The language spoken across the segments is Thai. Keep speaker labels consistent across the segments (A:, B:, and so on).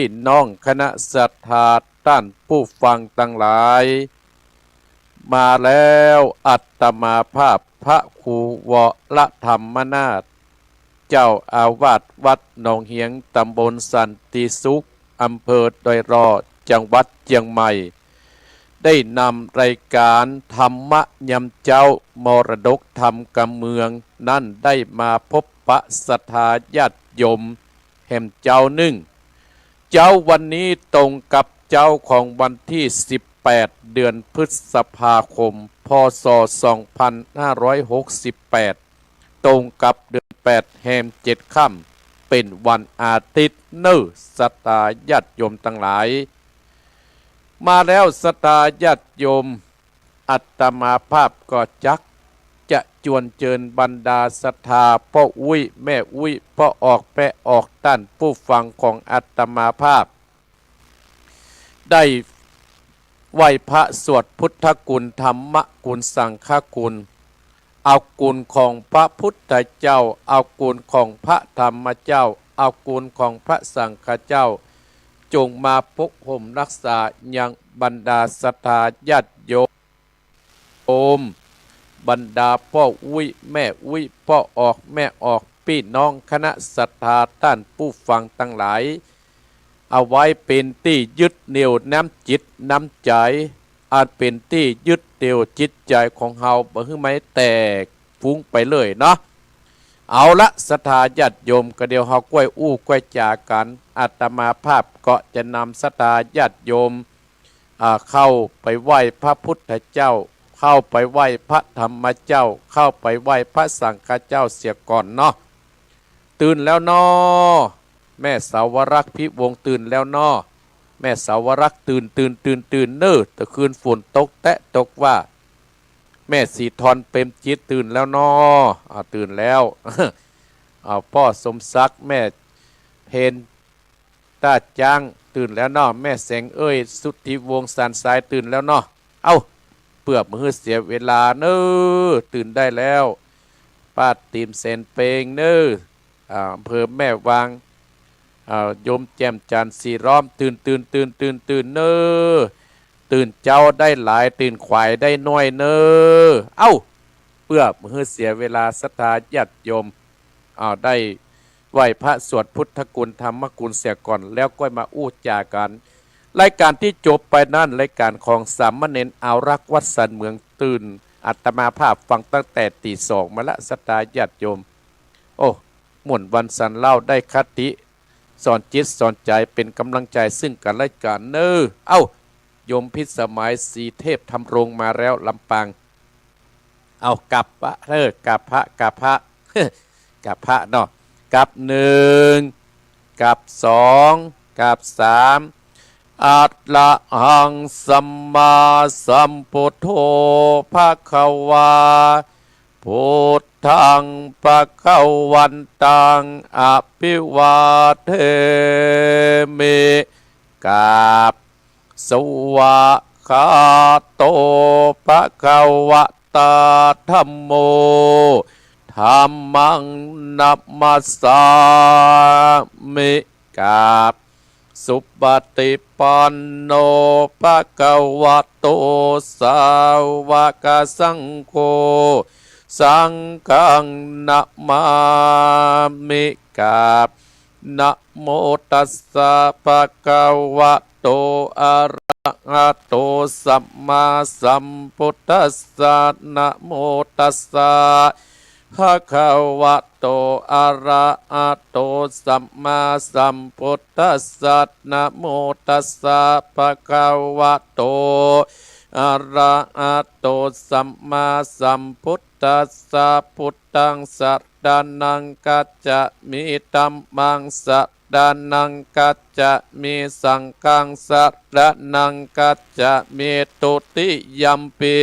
A: พี่น้องคณะศรัทธาท่านผู้ฟังทั้งหลายมาแล้วอัตมาภาพพระครูวรธรรมนาถเจ้าอาวาสวัดหนองเหียงตำบลสันติสุขอำเภอดอยรอจังหวัดเชียงใหม่ได้นำรายการธรรมยำเจ้ามรดกธรรมกำเมืองนั่นได้มาพบปะศรัทธาญาติโยมแห่มเจ้าหนึ่งเจ้าวันนี้ตรงกับเจ้าของวันที่18เดือนพฤษภาคมพศ2568ตรงกับเดือน8แห่ม7ค่ำเป็นวันอาทิตย์เนื้อศรัทธาญาติโยมทั้งหลายมาแล้วศรัทธาญาติโยมอัตมาภาพก็จักจะจวนเจิญบรรดาศรัทธาพ่ออุ้ยแม่อุ้ยพ่อออกแปะออกต้านผู้ฟังของอัตมาภาพได้ไหว้พระสวดพุทธกุลธรรมกุลสังฆกุลเอากุลของพระพุทธเจ้าเอากุลของพระธรรมเจ้าเอากุลของพระสังฆเจ้าจงมาปกห่มรักษายังบรรดาศรัทธาญาติโยมบรรดาพ่ออุ้ยแม่อุ้ยพ่อออกแม่ออกพี่น้องคณะศรัทธาท่านผู้ฟังทั้งหลายเอาไว้เป็นที่ยึดเหนี่ยวน้ำจิตน้ำใจอาจเป็นที่ยึดเหนี่ยวจิตใจของเฮาบ่ให้ไม่แตกฟุ้งไปเลยเนาะเอาละศรัทธาญาติโยมก็เดียวเฮากล้วยอู้กล้วยจากันอาตมาภาพก็จะนำศรัทธาญาติโยมเข้าไปไหว้พระพุทธเจ้าเข้าไปไหว้พระธรรมเจ้าเข้าไปไหว้พระสังฆเจ้าเสียก่อนเนาะตื่นแล้วเนาะแม่สาวรักษ์พิวงตื่นแล้วเนาะแม่สาวรักษ์ตื่นเน้อตะคืนฝนตกแตะตกว่าแม่สีทอนเต็มจิตตื่นแล้วเนาะตื่นแล้ว พ่อสมศักดิ์แม่เพนตาจ้างตื่นแล้วเนาะแม่แสงเอ้ยสุทธิวงศ์สันสายตื่นแล้วเนาะเอ้าเพื่อมือเสียเวลาเน้อตื่นได้แล้วป้าตีมเซนเปงเน้ออำเภอแม่วางโยมแจ่มจันทร์สีร้อมตื่นเน้อตื่นเจ้าได้หลายตื่นขวายได้น้อยเน้อเอ้าเพื่อมือเสียเวลาศรัทธาญาติโยมได้ไหว้พระสวดพุทธกุลธรรมกุลเสียก่อนแล้วก็มาอู้จากันรายการที่จบไปนั่นรายการของสามเณรเอารักวัดสันเมืองตื่นอัตมาภาพฟังตั้งแต่ตี 2มาละศรัทธาญาติโยมโอ้ม่วนวันสันเล่าได้คติสอนจิตสอนใจเป็นกำลังใจซึ่งกันและกันเน้อเอ้าโยมพิสมัยสีเทพทำรงมาแล้วลำปางเอากับพระกับพระกับพระ กับพระเนาะกับ1กับ2กับ3อัตละหังสัมมาสัมพุทโธภะคะวาพุทธังภะคะวันตังอภิวาเทมิกับสวะคาโตภะคะวะตาธัมโมธัมมังนัมมัสสามิกับสุปฏิปันโนภะคะวะโตสาวกสังโฆสังฆังนะมามิกับนะโมตัสสะภะคะวะโตอะระหะโตสัมมาสัมพุทธัสสะนะโมตัสสะภะคะวะโตอะระหะโตสัมมาสัมพุทธัสสะนะโมตัสสะภะคะวะโตอะระหะโตสัมมาสัมพุทธัสสะพุทธังสัตตานังกัจจะมิธัมมังสัตตานังกัจจะมิสังฆังสัตตานังกัจจะมิตุติยัมปี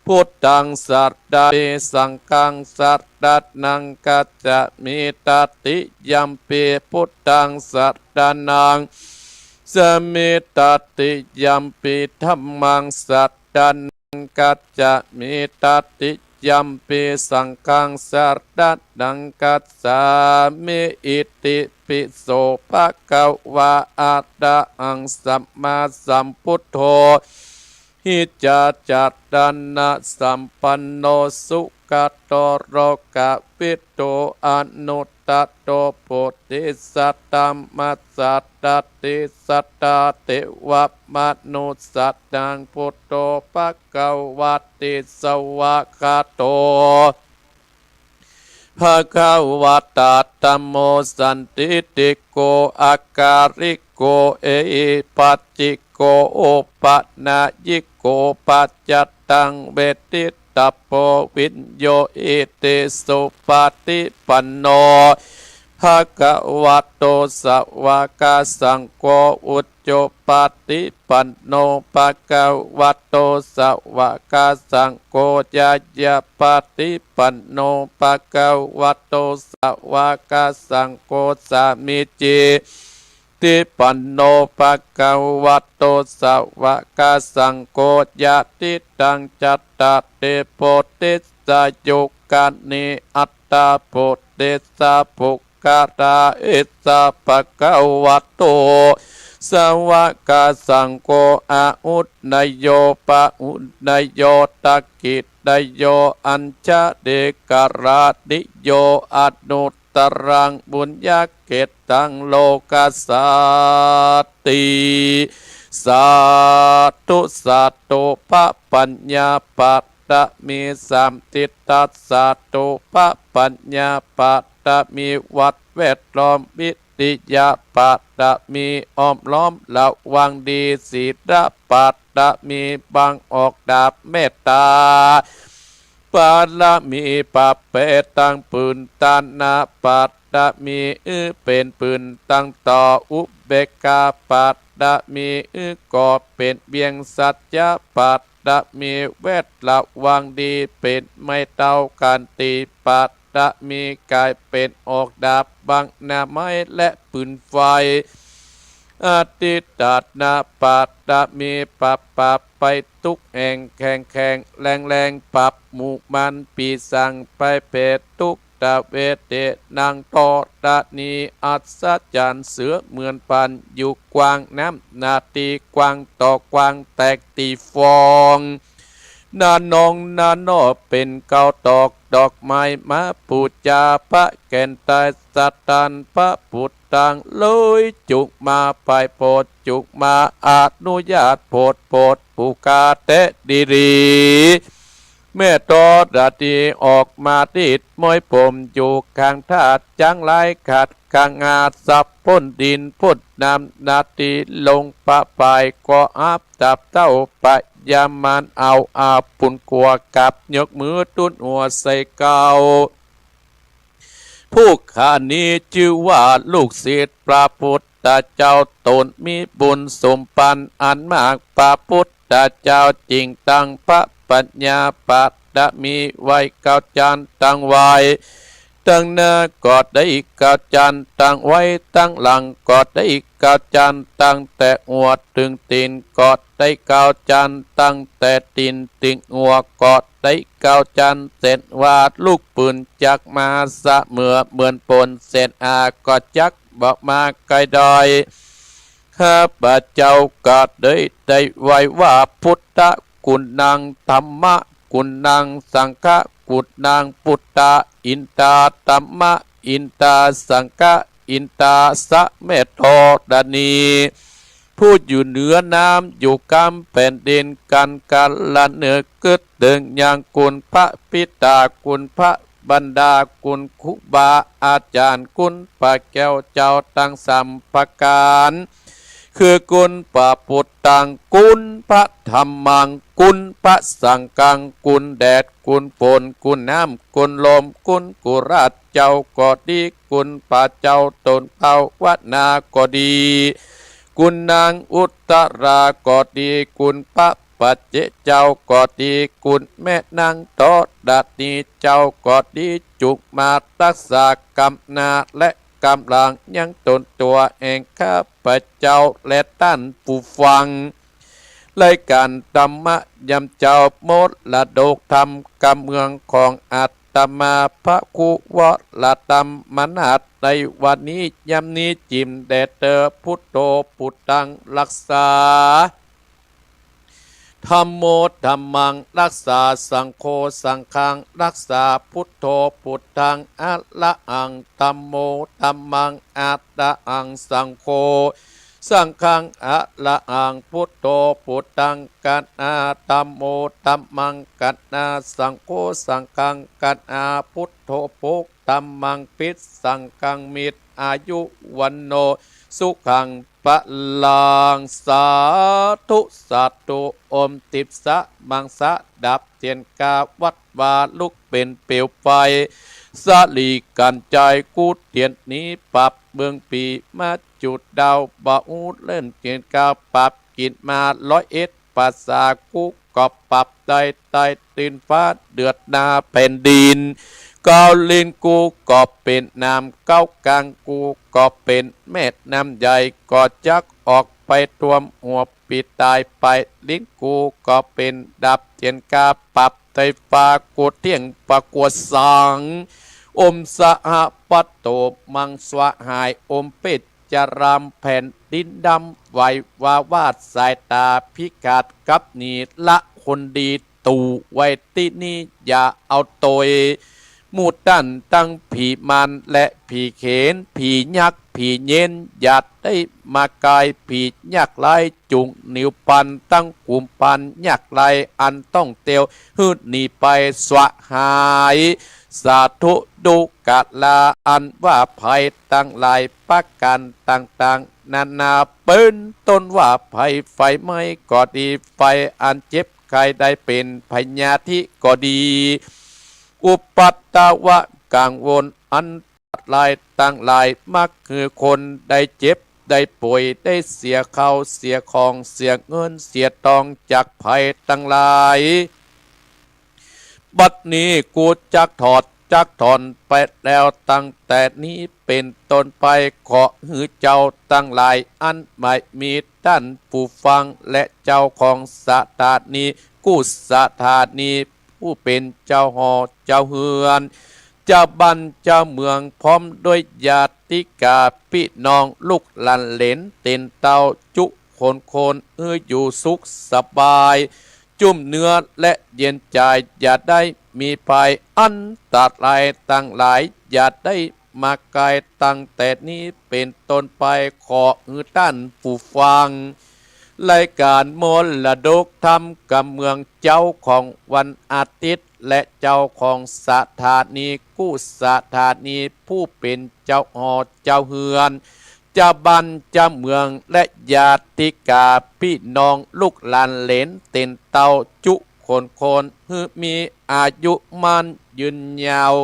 A: พุทธังสัตตามิสังฆังสัตตานังกัจจะมิตติยัมปีพุทธังสัตตานังสมิตติยัมปีธัมมังสัตตานังกัจจะมิตติ ยัมปิสังฆังสารดังกัสสามิอิติปิโสภะคะวะอะระหังสัมมาสัมพุทโธหิจาจัตตันนะสัมปันโนสุขโตโรกะวิโตอนุตตโตโพธิสัตตัมมัสสัตตติสัตตาเทวมนุสสัตตังพุทโธภะคะวะติสวะคาโตภะคะวะตาธัมโมสันติติโกอาการิโกเอปัจจิโกโอปะนายิโกปัจจตังเวทิตาโพวิญโยอิติสุปฏิปันโนภะคะวะโตสาวกสังโฆอุจโจปฏิปันโนภะคะวะโตสาวกสังโฆญาญาปฏิปันโนภะคะวะโตสาวกสังโฆสามิจิติปันโนภะคะวะโตสาวกสังโฆญาติตังจัตตาเตโพธิสัจจุกานิอัตตาโพธิสัพพุกาตาเอสะภะคะวะโตสาวกสังโฆอาอุตนยโยปะอุตนยโยตักกิตโยอัญชเดกรานิโยอนุตตรังบุญญาเกตังโลกัสสติสาธุสาธุพระปัญญาปัตตะมีสัมติตัสสาธุพระปัญญาปัตตะมีวัดแวดล้อมวิติยาปัตตะมีอ้อมล้อมระวังดีศีลปัตตะมีบังออกดาบเมตตาปาละมีปะเปตังปืนตานาปัตตะมีเป็นปืนตั้งต่ออุเบกขาปัตตะมีก่อเป็นเบียงสัจจะปัตตะมีเวทระวังดีเป็นไม่เท่ากันตีปัตตะมีกายเป็นออกดาบบังหน้าไม้และปืนไฟอติตัดนาปัตตะมีปับไปทุกแห่งแข่งแรงปับหมู่มันปีสังไปเปตทุกตะเวเตนางตอตะนีอัศจรรย์เสือเหมือนปันอยู่กวางน้ำนาตีกวางต่อกวางแตกตีฟองนานองนานอเป็นเกาตอกดอกไม้มาปูจาพระแก่นตายสัตตันพระพุทธังเลยจุกมาไปโปรดจุกมาอนุญาตโปรดผู้กาเตดีรีเมื่อตอดาตีออกมาติดมวยผมอยู่ข้างทาดจังไรขัดข้างอาสับพ้นดินพุดนำนาตีลงปะไปก็อับจับเต้าปะยามันเอาอาปุ่นกัวกับยกมือตุ้นหัวใส่เกาผู้ข้านี้ชื่อว่าลูกศิษย์พระพุทธเจ้าตนมีบุญสมปันอันมากพระพุทธเจ้าจริงตั้งพระปัญญาปัตตะมีไว้เก้าจันตั้งไว้ตั้งหน้ากอดได้เก้าจันตั้งไว้ตั้งหลังกอดได้เก้าจันตั้งแต่หัวถึงตีนกอดได้เก้าจันตั้งแต่ตีนถึงหัวกอดได้เก้าจันเสร็จวาดลูกปืนจักมาสะเหมือนปนเสร็จก็จักบอกมาไกลดอยข้าพเจ้าก็ได้ไว้ว่าพุทธคุณนางธรรมะคุณนางสังฆคุณนางพุทธอินตาธรรมะอินตาสังฆอินตาสะเมตโตดานีผู้อยู่เหนือน้ำอยู่กำแผ่นดินกันละเนือกึดดึงอย่างคุณพระปิตาคุณพระบรรดาคุณคุบาอาจารย์คุณพระแก้วเจ้าตั้งสัมปการคือกุลพระพุทธังกุลพระธรรมังกุลพระสังฆังกุลแดดกุลฝนกุลน้ำกุลลมกุลกุราชเจ้าก็ดีกุลพระเจ้าตนเผาวัดนาก็ดีกุลนางอุตราก็ดีกุลพระปัจเจเจ้าก็ดีกุลแม่นางโตดัดนีเจ้าก็ดีจุกมารักษากำนาและกำลังยังตนตัวเองข้าพเจ้าและท่านผู้ฟัง รายการธรรมะยำเจ้าโมดละโดกธรรมกำเมืองของอาตมาพระคุวะละตรรมนาฏในวันนี้ยำนี้จิมแดเตอพุทโธพุทธังรักษาธัมโมธัมมังรักษาสังโฆสังฆังรักษาพุทโธพุทธังอะระหังธัมโมธัมมังอะระหังสังโฆสังฆังอะระหังพุทโธพุทธังกัณนาธัมโมธัมมังกัณนาสังโฆสังฆังกัณนาพุทโธพุทธัมมังปิสสังฆังมิตรอายุวันโนสุขังปะลังสาธุสัตตุอมติปสะมังสะดับเทียนกาวัดวาลุกเป็นเปลวไฟสาลีกันใจกูเทียนนี้ปรับเมืองปีมาจุดดาวบ่อูเล่นเทียนกาปรับกินมา101ภาษากูก็ปรับได้ใต้ตีนฟ้าเดือดนาแผ่นดินก้าวลินกูก็เป็นน้ำก้าวกลางกูก็เป็นแม่น้ำใหญ่ก็จักออกไปทวมหัวปิดตายไปลิ้นกูก็เป็นดับเทียนกาปรับไฟฟ้ากูเที่ยงประกวดสังอมสหปัตโตมังสวะหายอมเป็ดจารามแผ่นดินดำไหววาวาดสายตาพิกาดกับนีละคนดีตู่ไว้ที่นี่อย่าเอาตัวมูดันตั้งผีมันและผีเขนผียักษ์ผีเย็นหยัดได้มากายผียักษ์ไล่จุงนิ้วปันตั้งกลุ่มปันยักษ์ไล่อันต้องเตียวหืดหนีไปสวะหายสาธุดุกะลาอันว่าภัยตั้งหลายประการต่างๆนานาเป็นต้นว่าภัยไฟไหม้ก็ดีไฟอันเจ็บใครได้เป็นพญาธิก็ดีอุปัตตวะกังวลอันลายตั้งหลายมักคือคนได้เจ็บได้ป่วยได้เสียข้าวเสียของเสียเงินเสียทองจากภัยตั้งหลายบัดนี้กูจักถอดจักถอนไปแล้วตั้งแต่นี้เป็นต้นไปขอหือเจ้าตั้งหลายอันไม่มีท่านผู้ฟังและเจ้าของสถานีกู้สถานีผู้เป็นเจ้าหอเจ้าเฮือนเจ้าบ้านเจ้าเมืองพร้อมด้วยญาติกาพี่น้องลูกหลานเหลนเต็นเตาจุคนอยู่สุขสบายจุ่มเนื้อและเย็นใจอย่าได้มีภัยอันตัดลายตั้งหลายอย่าได้มากายตั้งแต่นี้เป็นต้นไปขอหือท่านผู้ฟังรายการมรดกธรรมกับเมืองเจ้าของวันอาทิตย์และเจ้าของสถานีกู้สถานีผู้เป็นเจ้าหอเจ้าเฮือนเจ้าบ้านเจ้าเมืองและญาติกาพี่น้องลูกหลานเหลนเต็นเตาจุคนฮือมีอายุมันยืนยาว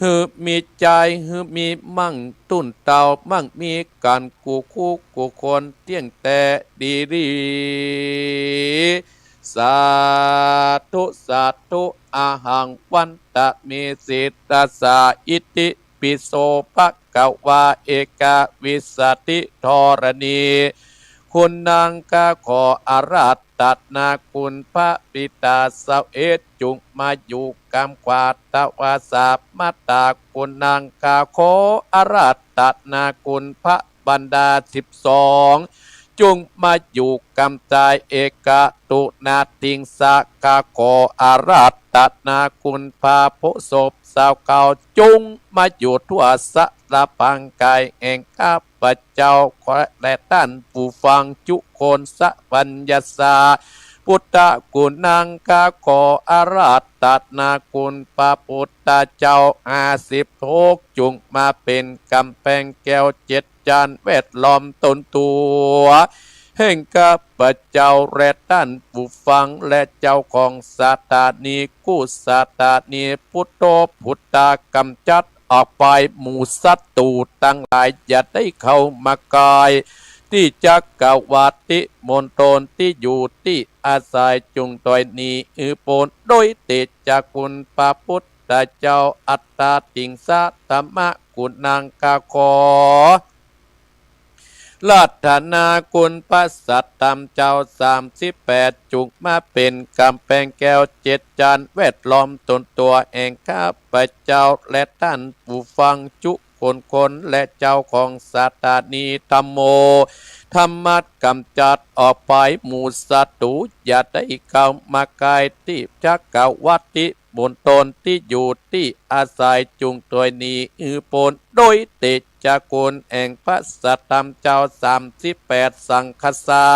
A: ฮือมีใจฮือมีมั่งตุนเตามั่งมีการกูคู่กูคนเที่ยงแต่ดีสาธุสาธุอาหังวันตะเมสิตาสาอิติปิโสภะกวาเอกาวิสติธรณีคุณนางกาขออาราธนาคุณพระปิตาสาวเอจจุงมาอยู่กำกวาตวาสามาตาคุณนางกาขออาราธนาคุณพระบรรดา12จุงมาอยู่กำจายเอกะตุนาติงสากาขออาราธนาคุณพระโพศพสาวเก่าจุงมาอยู่ทั่วสละพังกายแห่งข้าพเจ้าขอและท่านผู้ฟังจุคนสัพัญญาสาพุทธคุณนางกาขออาราธนาคุณพระพุทธเจ้า56จุงมาเป็นกำแพงแก้ว7จานแวดล้อมตนตัวแห่งข้าพเจ้าและท่านผู้ฟังและเจ้าของสถานีกู้สถานีพุทโธพุทธกำจัดออกไปหมู่ศัตรูตั้งหลายอย่าได้เข้ามากายที่จักกวาติมณฑลที่อยู่ที่อาศัยจุงตอยนี้ปนโดยเตจากคุณพระพุทธเจ้าอัตตาติงสะธรรมะกุณังกาขอ รัตนาคุณพระสัตตำเจ้า38จุกมาเป็นกำแพงแก้ว7จานแวดล้อมตนตัวแห่งข้าพเจ้าและท่านผู้ฟังจุคนและเจ้าของสถานีธรรมโมธรรมัดกำจัดออกไปหมู่ศัตรูอย่าได้เข้ามากายที่จักรวัติบนตนที่อยู่ที่อาศัยจุงตัวนี้ปนโดยเตจากุลแห่งพระสัตตมเจ้า38สังคสา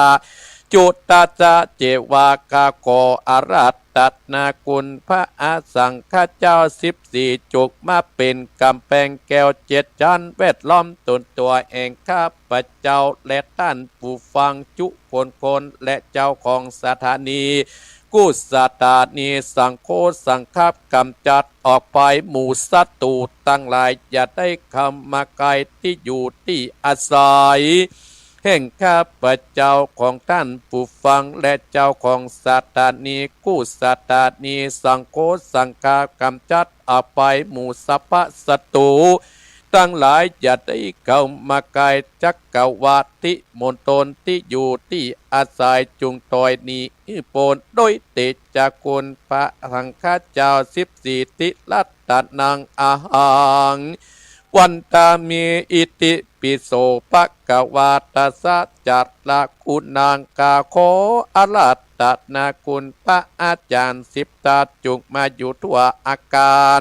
A: จุตตาจะเจวากาโกอารัตตัดนากุลพระอาสังฆเจ้า14จุกมาเป็นกำแพงแก้ว7ชั้นแวดล้อมตนตัวแห่งข้าพเจ้าและท่านผู้ฟังจุคนและเจ้าของสถานีกุศตานีสังโฆสังฆับกำจัดออกไปหมู่ศัตรูตั้งหลายอย่าได้เข้ามาใกล้ที่อยู่ที่อาศัยแห่งข้าพเจ้าของท่านผู้ฟังและเจ้าของสถานีกุศตานีสังโฆสังฆับกำจัดออกไปหมู่สัพพศัตรูตั้งหลายอย่าได้เข้ามาใกล้จักรวาติมณฑลที่อยู่ที่อาศัยจุงตอยนี้โปนโดยเตจากุลพระสังฆเจ้า14ติลัตตนังอาหังวันตามีอิติปิโสภะกวาตาสัจจัตละคุณังกาโคอรัตตนาคุณพระอาจารย์10ตาจุกมาอยู่ทั่วอาการ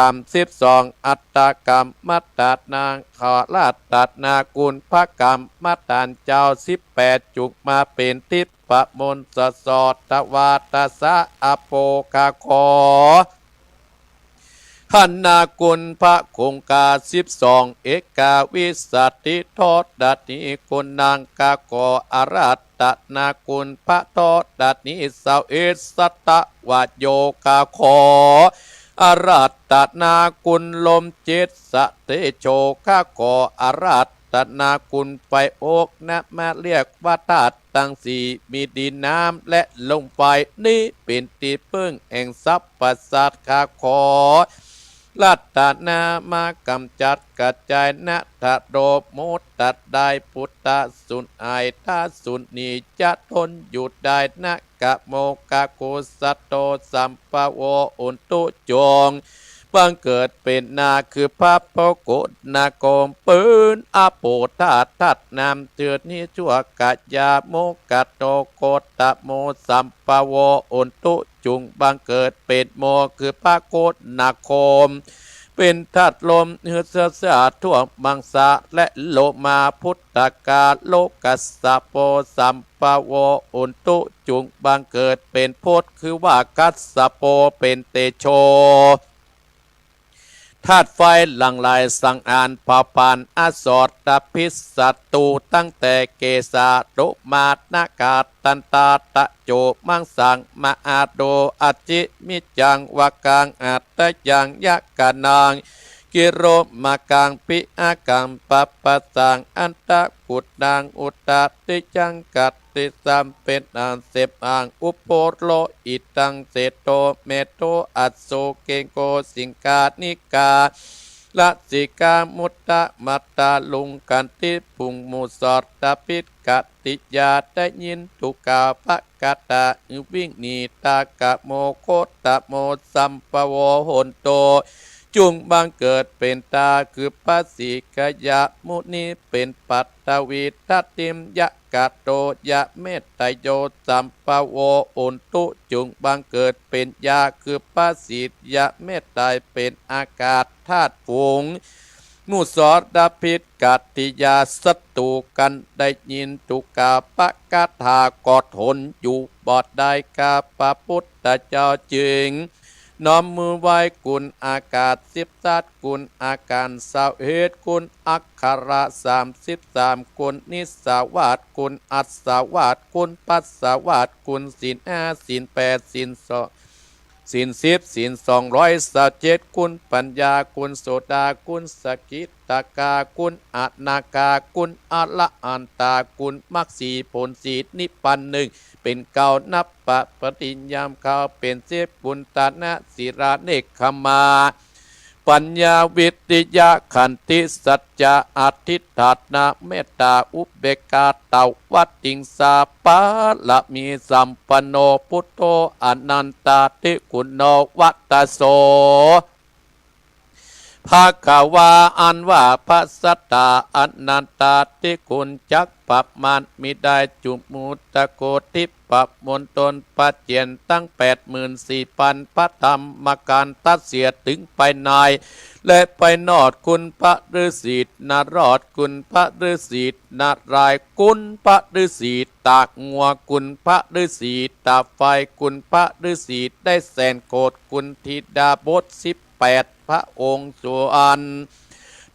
A: 32อัตตกรรมมัตตานางขอราตตนากุลพระกรรมมัตตานเจ้า18จุกมาเป็นทิพมนสสอตวาตสะอโปกาขอหันนากุลพระคงกา12เอกาวิสัตติโทษดัตนิกุณนางกาโกอารัตตนากุลพระโทษดัตนิสาวเอสัตตวะโยกาขออารัตตนากุลลมเจตสะเตโชข้าขออารัตตนากุลไฟอกนะมาเรียกว่าธาตุตั้งสี่มีดินน้ำและลมไฟนี้เป็นที่พึ่งแห่งทรัพย์ประสาทข้าขอรัตนามากำจัดกระจายนะทะโดโมดตัดได้พุทธสุนไอท่าสุนนีจะทนหยุดได้นะกะโมกะโกสัตโตสัมปะโวอุนตุจงบังเกิดเป็นนาคือพระโปกุนาโกมปืนอาโปธาทัดนำเตือนนี้ชั่วกัจยาโมกะโตโกตะโมสัมปะโวอุนตุจุงบังเกิดเป็นโมคือพระโกนาโคมเป็นธาตุลมเฮือเสาทั่วมังสะและโลมาพุทธกาโลกัสสะโปสัมปะโวอุนตุจุงบังเกิดเป็นโพธคือว่ากัสสะโปเป็นเตโชธาตุไฟหลั่งไหลสังอานเผ่าพันธุ์อสอตพิษศัตรูตั้งแต่เกษาโรมาตนากาตันตาตะโจมังสังมาอาโดอจิมิจังวากังอัตตยังยะกานางกิโรมากังปิอากังปัปปะสังอันตะกุดนางอุตตติจังกัตติสัมเป็นอันเสพอังอุปโพโลอิตังเสโตเมโตอัสโสเกโกสิงกานิกาละสิกามุตตะมัตตาลุงกันติปุงมุสอดตาปิดกติยาได้ยินตุกาภกตาวิ่งนีตากะโมโคตะโมสัมปโวโหนโตจุงบังเกิดเป็นตาคือปัสสิกยะมุนีเป็นปัตตวีทัตติมยะกะโตยะเมตตโยสัมปโวอุนตุจุงบังเกิดเป็นยาคือปัสสิยะเมตตาเป็นอากาศธาตุฝูงมุสอดาพิษกัตติยาศัตรูกันได้ยินตุกาปะกาถากอดทนอยู่บอดได้กาปะพุทธเจ้าจึงน้อมมือไหว้กุลอากาศ13กุลอาการสาวเหตุกุลอักขระ33กุลนิสาวาสกุลอัศวาสกุลปัสสาวาสกุลศีล5ศีล8ศีล2ศีล10ศีล227กุลปัญญากุลโสดากุลสกิตากากุลอนาคากุลอละอันตากุลมรรคสีผลสีนิพพานหนึ่งเป็นเก่านับปะปฏิญญามเขาเป็นเสพบุญตานะศิราเนกขมา ปัญญาวิทยาขันติสัจจะอธิษฐานะเมตตาอุเบกขาเตวัตติงสาปาละมีสัมปันโนพุทโธอนันตาติกุณโนวัตตโสภาคาวาอันว่าพระสัตตาอนันตาติคุณจักปับมันมิได้จุมุตตะโกทิปับมนตนปัจเจียนตั้ง84,000พระธรรมการตัดเสียถึงไปในและไปนอดคุณพระฤาษีนารอดคุณพระฤาษีนารายคุณพระฤาษีตากงัวคุณพระฤาษีตาไฟคุณพระฤาษีได้แสนโกดคุณธิดาบท18พระองค์ส่วน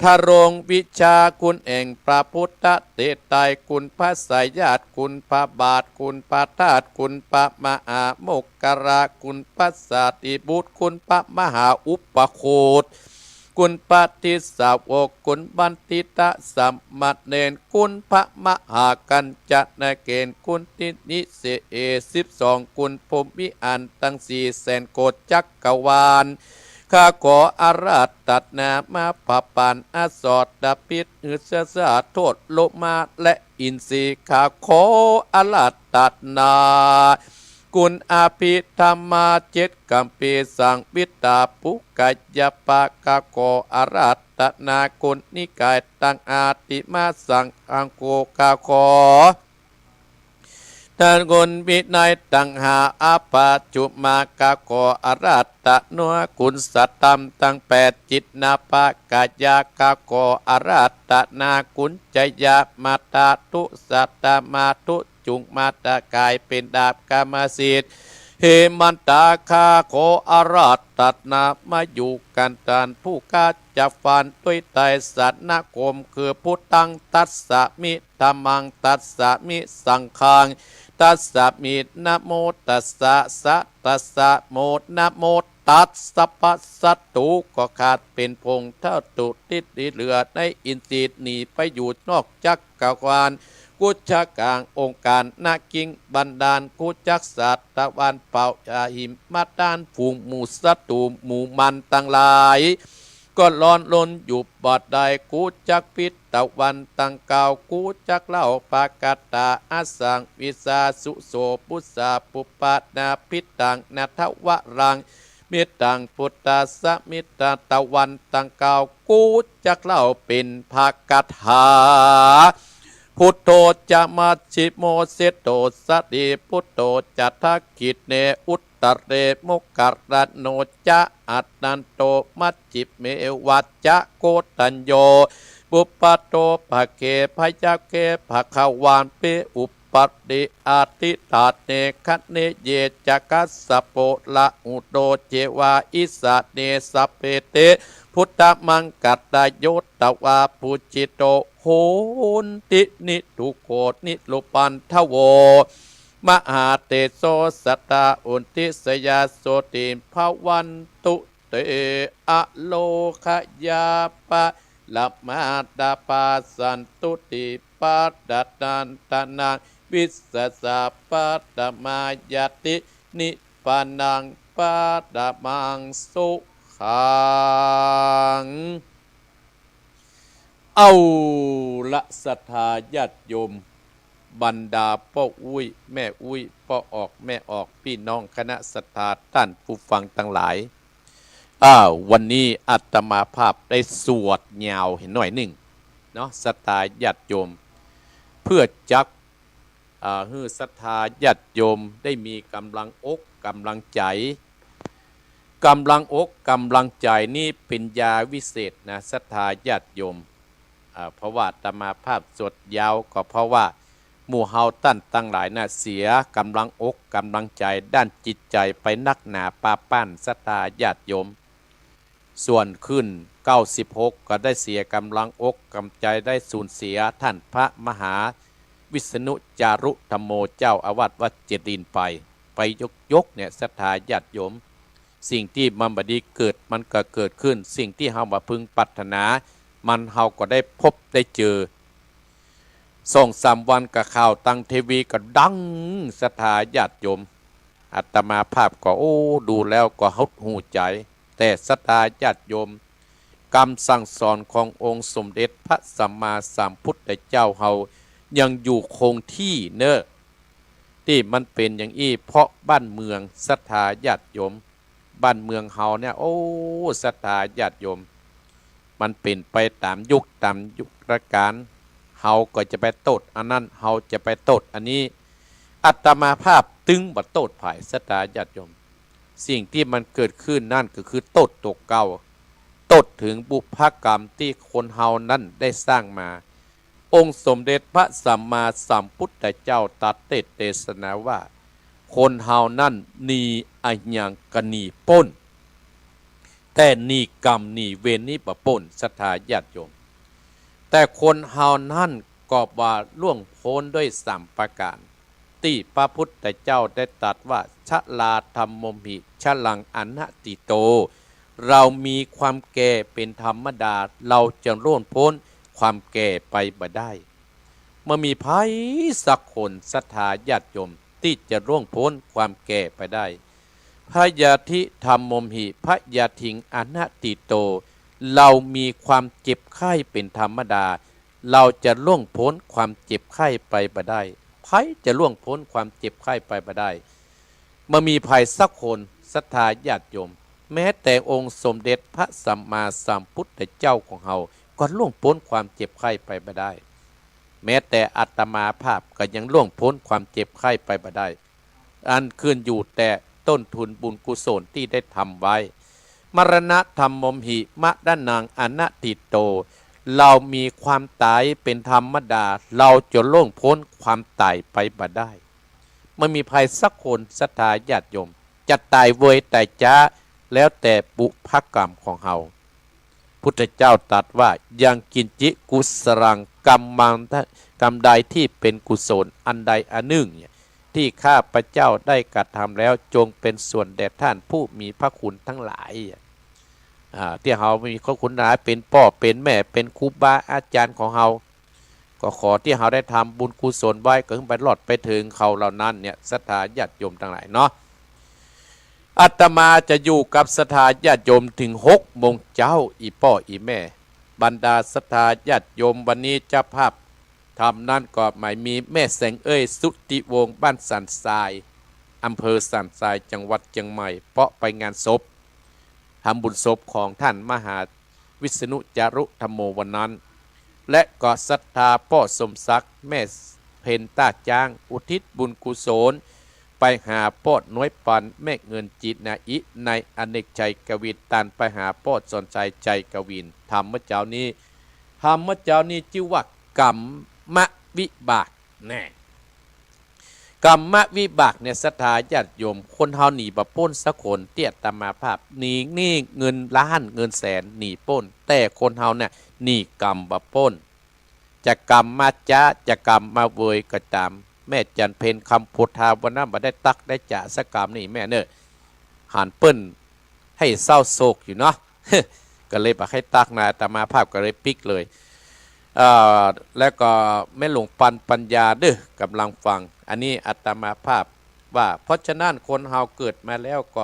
A: ทารงวิชาคุณเองพระพุทธเตไตรคุณพระสายญาติคุณพระบาทคุณพระธาตุคุณพระมหาโมกขราคุณพระสาติบุตรคุณพระมหาอุปโคตคุณปฏิสาวกคุณบันติตะสัมมาเนนคุณพระมหากัญจนาเกณฑ์คุณตินิเส12คุณพรหมวิอันตั้ง400,000โกฏจักกวาลข้าขออาราธตัดนามาปะปานอาสอดดาปิดอึศสาโทษโลมาและอินทรีข้าขออาราธตัดนากุณอาภิธรรมา7กัมปีสังวิตาปุกายปะกะโกอาราธนากุณนิกายตังอาติมาสังอังโกกาขอท่านกุณวินัยตังหาอาปาจุมากะโกอาราธนัวกุณสัตตัมตัง8จิตนาปะกายากะโกอาราธนากุณจยามาตาตุสัตตมาตุจุงมาตากายเป็นดาบกามสิทธิ์เฮมันตาคาโคอาราธนามาอยู่กันตานผู้กาจะฟันด้วยไตสัตนคมคือพุทธังตัสสะมิธัมมังตัสสะมิสังฆังตัสสะมินะโมตัสสะสะตัสสะโมนะโมตัสสะปัสสะตุก็ขาดเป็นพงเท่าตุติดเหลือในอินทรีย์หนีไปอยู่นอกจักรวาลกุจกลางองค์การนากิงบันดาลกุจักสัตตะวันเป่าอาหิมมาดานฝูงหมู่ศัตรูหมู่มันตั้งหลายก็ร้อนลนอยู่บอดใดกูจักพิษตะวันตังเก่ากูจักเล่าปากาตาอาสังวิสาสุโสปุสาปุปานาพิตังนาทวรังมิตังพุทธาสมิตาตะวันตังเก่ากูจักเล่าเป็นภากถาพุทโธจะมาชิโมเสโตสติพุทโธจะทักขิดเนอุตตเรมุกรโนจะอัตตันโตมัจจิเมวัจจะโกตัญโยปุปปโตภะเกภยเกภะขวานเปอุปติอาติตาเนคเนเยจักัสสะโปละอุโตเจวาอิสะเนสเปเตพุทธมังกัตตโยตวาปุจิโตโหนตินิทุโกนิลุปันทโวมหาเตโสสตาอุนติสยาโสติภวันตุเตอะโลขยาปะลัมมาดาปาสันตุติปัตตตันตนังวิสสะปัตตมายตินิพพานังปัตตมังสุขังเอาละศรัทธาญาติโยมบรรดาพ่ออุ้ยแม่อุ้ยพ่อออกแม่ออกพี่น้องคณะศรัทธาท่านผู้ฟังทั้งหลายวันนี้อาตมาภาพได้สวดยาวเห็นหน่อยหนึ่งเนาะศรัทธาญาติโยมเพื่อจักให้ศรัทธาญาติโยมได้มีกำลังอกกำลังใจกำลังอกกำลังใจนี่เป็นยาวิเศษนะศรัทธาญาติโยมเพราะว่าอาตมาภาพสวดยาวก็เพราะว่าหมู่เฮาตั้นตั้งหลายเสียกำลังอกกำลังใจด้านจิตใจไปนักหนาปาปั้นศรัทธาญาติโยมส่วนขึ้น96ก็ได้เสียกำลังอกกำใจได้สูญเสียท่านพระมหาวิษณุจารุธรรมโมเจ้าอาวาสวัดเจดีย์ไปยกเนี่ยศรัทธาญาติโยมสิ่งที่มันบดีเกิดมันก็เกิดขึ้นสิ่งที่เฮามาพึงปรารถนามันเฮาก็ได้พบได้เจอ2-3 วันกับข่าวตังทีวีก็ดังศรัทธาญาติโยมอาตมาภาพก็ดูแล้วก็หดหูใจแต่ศรัทธาญาติโยม กรรมสั่งสอนขององค์สมเด็จพระสัมมาสัมพุทธเจ้าเฮายังอยู่คงที่เนอะที่มันเป็นอย่างอี้เพราะบ้านเมืองศรัทธาญาติโยมบ้านเมืองเฮาเนี่ยโอ้ศรัทธาญาติโยมมันเป็นไปตามยุคการเฮาก็จะไปโตดอันนั้นเฮาจะไปโตดอันนี้อัตมาภาพตึงบ่โตดภายศรัทธาญาติโยมสิ่งที่มันเกิดขึ้นนั่นก็คือโตดตกเก่าโตดถึงบุพกรรมที่คนเฮานั้นได้สร้างมาองค์สมเด็จพระสัมมาสัมพุทธเจ้าตรัสเทศนาว่าคนเฮานั่นนีอะหยังกะนีป้นแต่นีกรรมนีเวรนี้บ่ป้นศรัทธาญาติโยมแต่คนเฮานั่นก็ว่าล่วงพ้นด้วย3ประการที่พระพุทธเจ้าได้ตรัสว่าชะลาธัมโมหิชะลังอนัตติโตเรามีความแก่เป็นธรรมดาเราจะร่วงพ้นความแก่ไปบ่ได้เมื่อมีภัยสักคนศรัทธาญาติโยมที่จะร่วงพ้นความแก่ไปได้พยาธิธัมโมหิพยาถิงอนัตติโตเรามีความเจ็บไข้เป็นธรรมดาเราจะล่วงพ้นความเจ็บไข้ไปบ่ได้ภัยจะล่วงพ้นความเจ็บไข้ไปบ่ได้เมื่อมีภัยสักคนศรัทธาญาติโยมแม้แต่องค์สมเด็จพระสัมมาสัมพุทธเจ้าของเฮาก็ล่วงพ้นความเจ็บไข้ไปบ่ได้แม้แต่อาตมาภาพก็ยังล่วงพ้นความเจ็บไข้ไปบ่ได้อันขึ้นอยู่แต่ต้นทุนบุญกุศลที่ได้ทำไว้มรณะธัมโมหิมะดานังอนัตติโตเรามีความตายเป็นธรรมดาเราจะล่วงพ้นความตายไปบ่ได้ไม่มีภัยสักคนศรัทธาญาติโยมจะตายเวยแต่จ้าแล้วแต่บุพกรรมของเฮาพุทธเจ้าตรัสว่ายังกินจิกุสรังกรรมังกรรมใดที่เป็นกุศลอันใดอันหนึ่งที่ข้าพเจ้าได้กระทำแล้วจงเป็นส่วนแด่ท่านผู้มีพระคุณทั้งหลายที่เฮามีพระคุณหลายเป็นพ่อเป็นแม่เป็นครูบาอาจารย์ของเฮาก็ขอที่เฮาได้ทำบุญกุศลไว้ก็ขึ้นไปรอดไปถึงเขาเหล่านั้นเนี่ยศรัทธาญาติโยมทั้งหลายเนาะอาตมาจะอยู่กับศรัทธาญาติโยมถึง6 โมงเช้าอีพ่ออีแม่บรรดาศรัทธาญาติโยมวันนี้เจ้าภาพทำนั่นก็หมายมีแม่แสงเอ้ยสุติวงศ์บ้านสันทรายอำเภอสันทรายจังหวัดเชียงใหม่เพราะไปงานศพทำบุญศพของท่านมหาวิษณุจารุธรรมโมวันนั้นและก็ศรัทธาพ่อสมศักดิ์แม่เพนตาจ้างอุทิศบุญกุศลไปหาพ่อน้อยปันแม่เงินจิตนาอิในอเนกใจกวินตันไปหาพ่อสนใจใจกวินทำเมื่อเจ้านี้ชื่อว่ากรรมวิบากแน่กรรมวิบากเนี่ยศรัทธาญาติโยมคนเฮาหนีบ่พ้นสักคนเตี้ยตามมาภาพหนีเงินล้านเงินแสนหนีพ้นแต่คนเฮาเนี่ยหนีกรรมบ่พ้นจะกรรมมาจ้าจะกรรมมาเวยก็ตามแม่จันเพนคำพุทธาวันนั้นบ่ได้ตักได้จ่าสักกรรมนี่แม่เนอะหันเปิ้นให้เศร้าโศกอยู่เนาะ ก็เลยบ่ให้ตักนาตามมาภาพก็เลยปิกเลยแล้วก็แม่หลวงปัญญาเด้อกำลังฟังอันนี้อาตมาภาพว่าเพราะฉะนั้นคนเฮาเกิดมาแล้วก็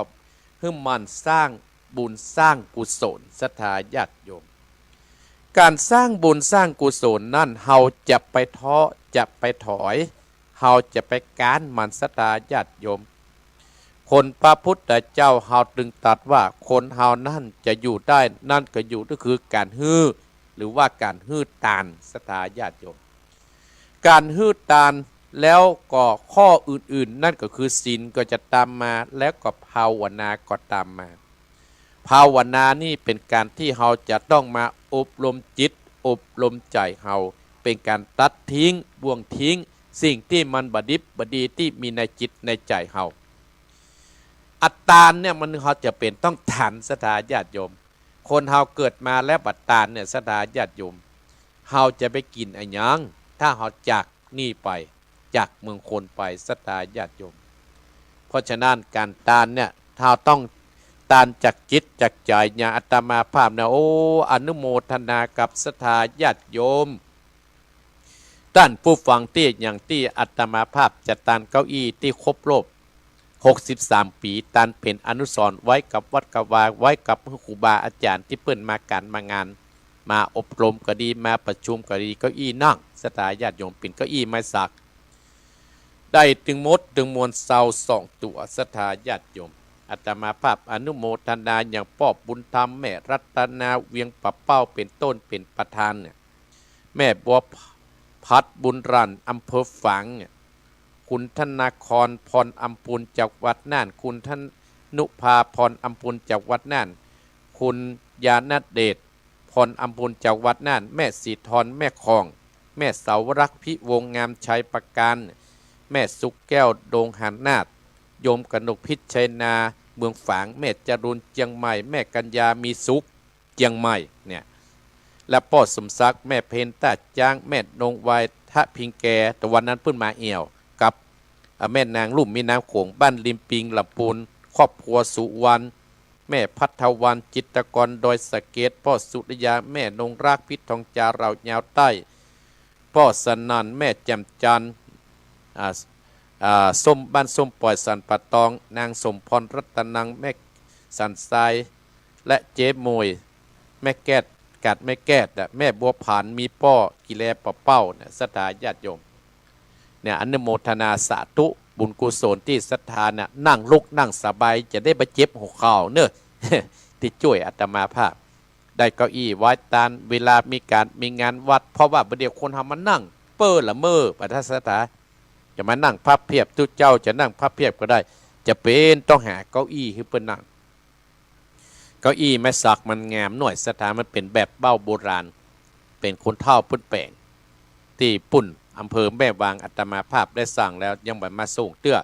A: ให้มันสร้างบุญสร้างกุศลศรัทธาญาติโยมการสร้างบุญสร้างกุศลนั่นเฮาจะไปท้อจะไปถอยเฮาจะไปการมันศรัทธาญาติโยมคนพระพุทธเจ้าเฮาจึงตรัสว่าคนเฮานั่นจะอยู่ได้นั่นก็อยู่ก็คือการฮื้อหรือว่าการฮื้อตานศรัทธาญาติโยมการฮื้อตานแล้วก็ข้ออื่นๆนั่นก็คือศีลก็จะตามมาแล้วก็ภาวนาก็ตามมาภาวนานี่เป็นการที่เฮาจะต้องมาอบรมจิตอบรมใจเฮาเป็นการตัดทิ้งบ่วงทิ้งสิ่งที่มันบดิบบดีที่มีในจิตในใจเฮาอัตตานเนี่ยมันเฮาจะเป็นต้องฐานศรัทธาญาติโยมคนเฮาเกิดมาแล้วบัดตานเนี่ยศรัทธาญาติโยมเฮาจะไปกินอะไรยังถ้าเฮาจากนี่ไปจากเมืองคนไปศรัทธาญาติโยมเพราะฉะนั้นการตานเนี่ยเราต้องตานจากจิตจากใจญาอาตมาภาพนะโอ้อนุโมทนากับศรัทธาญาติโยมท่านผู้ฟังที่อย่างที่อาตมาภาพจะตานเก้าอี้ที่ครบรอบ 63 ปีตันเป็นอนุสรณ์ไว้กับวัดกวาไว้กับครูบาอาจารย์ที่เปิ้นมาการมางานมาอบรมก็ดีมาประชุมก็ดีเก้าอี้นั่งสถาญาติโยมเป็นเก้าอี้ไม้สักได้ถึงมดถึงมวลเศร้า2 ตัวสถาญาติโยมอาตมาภาพอนุโมทนาอย่างป้อบุญธรรมแม่รัตนาเวียงปะเป้าเป็นต้นเป็นประธานเนี่ยแม่บัวพัดบุญรันอำเภอฝางเนี่ยคุณธนาครพรอัมพุนจากวัดน่านคุณธนุภาพรอัมพุนจากวัดน่านคุณยาณเดชพรอัมพุนจากวัดน่านแม่สีทรแม่คองแม่เสารักพิวงงามชัยประการแม่สุกแก้วโดงหันนาฏโยมกนกพิชัยนาเมืองฝางแม่จรุนเจียงใหม่แม่กัญญามีสุขเจียงใหม่เนี่ยและพ่อสมศักดิ์แม่เพนตาจ้างแม่นงไวทะพิงแกแต่วันนั้นเพิ่นมาเอี่ยวกับแม่นางลุ่มมีน้ำโขงบ้านริมปิงลำปูนครอบครัวสุวรรณแม่พัทวันจิตรกรโดยสเกตพ่อสุริยาแม่นงรักพิษทองจาเรายาวใต้พ่อสนันแม่แจ่มจันส้มบ้านส้มปล่อยสันปะตองนางสมพรรัตนังแม่สันทรายและเจ๊มวยแม่แก้ดกัดแม่แก้ดแม่บัวผานมีป้อกิเลปะเป้าเนี่ยสถาญาติโยมเนี่ยอนุโมทนาสาธุบุญกุศลที่ศรัทธาเนี่ยนั่งลุกนั่งสบายจะได้บาเจ็บหัวเข่าเนอะ ที่ช่วยอาตมาภาพได้เก้าอี้ไว้ตานเวลามีการมีงานวัดเพราะว่าประเดี๋ยวคนทำมานั่งเป้อละเมอปัทสถาจะมานั่งพับเพียบทุกเจ้าจะนั่งพับเพียบก็ได้จะเป็นต้องหาเก้าอี้ให้เพื่อนนั่งเก้าอี้ไม้สักมันงามหน่วยสถานมันเป็นแบบเบ้าโบราณเป็นคนเท่าพุ่นแปลงที่ปุ่นอำเภอแม่วางอาตมาภาพได้สั่งแล้วยังแบบมาส่งเตื้อ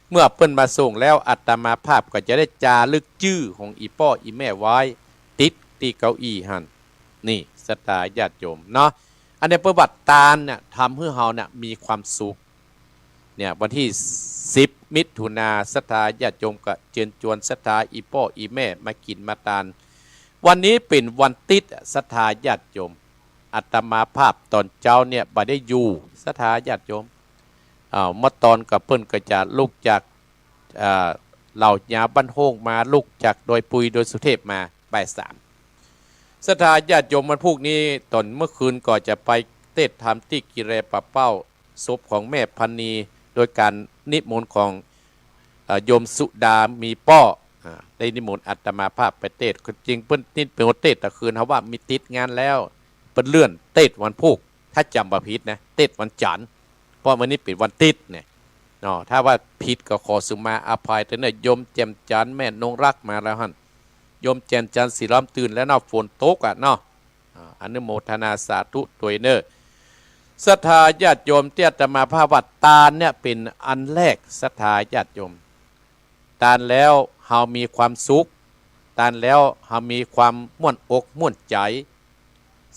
A: เมื่อเพิ่นมาส่งแล้วอาตมาภาพก็จะได้จารึกชื่อของอีป้ออีแม่ไว้ติดที่เก้าอี้หันนี่สตาญาติโยมเนาะอันในประวัติตาลเนี่ยทำให้เฮาเนี่ยมีความสุขเนี่ยวันที่10 มิถุนาสตาญาติโยมก็เชิญชวนสตาอีป้ออีแม่มากินมาตาลวันนี้เป็นวันติดสตาญาติโยมอาตมาภาพตอนเจ้าเนี่ยบ่ได้อยู่สถาญาติโยมเมื่อตอนกับเพิ่นก็จะลุกจากเหล่าญาบ้านโฮงมาลุกจากโดยปุยโดยสุเทพมาบ่าย 3สถาญาติโยมมันพวกนี้ตอนเมื่อคืนก็จะไปเทศธรรมที่กิเรปะเป้าศพของแม่พันนีโดยการนิมนต์ของโยมสุดามีป้อได้นิมนต์อาตมาภาพไปเทศจริงเพิ่นนิมนต์เทศแต่คืนเขาว่ามีติดงานแล้วเปิ้นเลื่อนเทศวันพุธถ้าจำบ่ผิดนะเทศวันจันทร์เพราะวันนี้เป็นวันติดเนี่ยถ้าว่าผิดก็ขอสุมาอภัยแต่เนี่ยโยมแจ่มจันทร์แม่นงรักมาแล้วหั่นโยมแจ่มจันทร์สิล้อมตื่นแล้วเนาะฝนตกเนาะอนุโมทนาสาธุตัวเนอศรัทธาญาติโยมที่อาตมาภาพวัดตาลเนี่ยเป็นอันแรกศรัทธาญาติโยมตาลแล้วเฮามีความสุขตาลแล้วเฮามีความม่วนอกม่วนใจ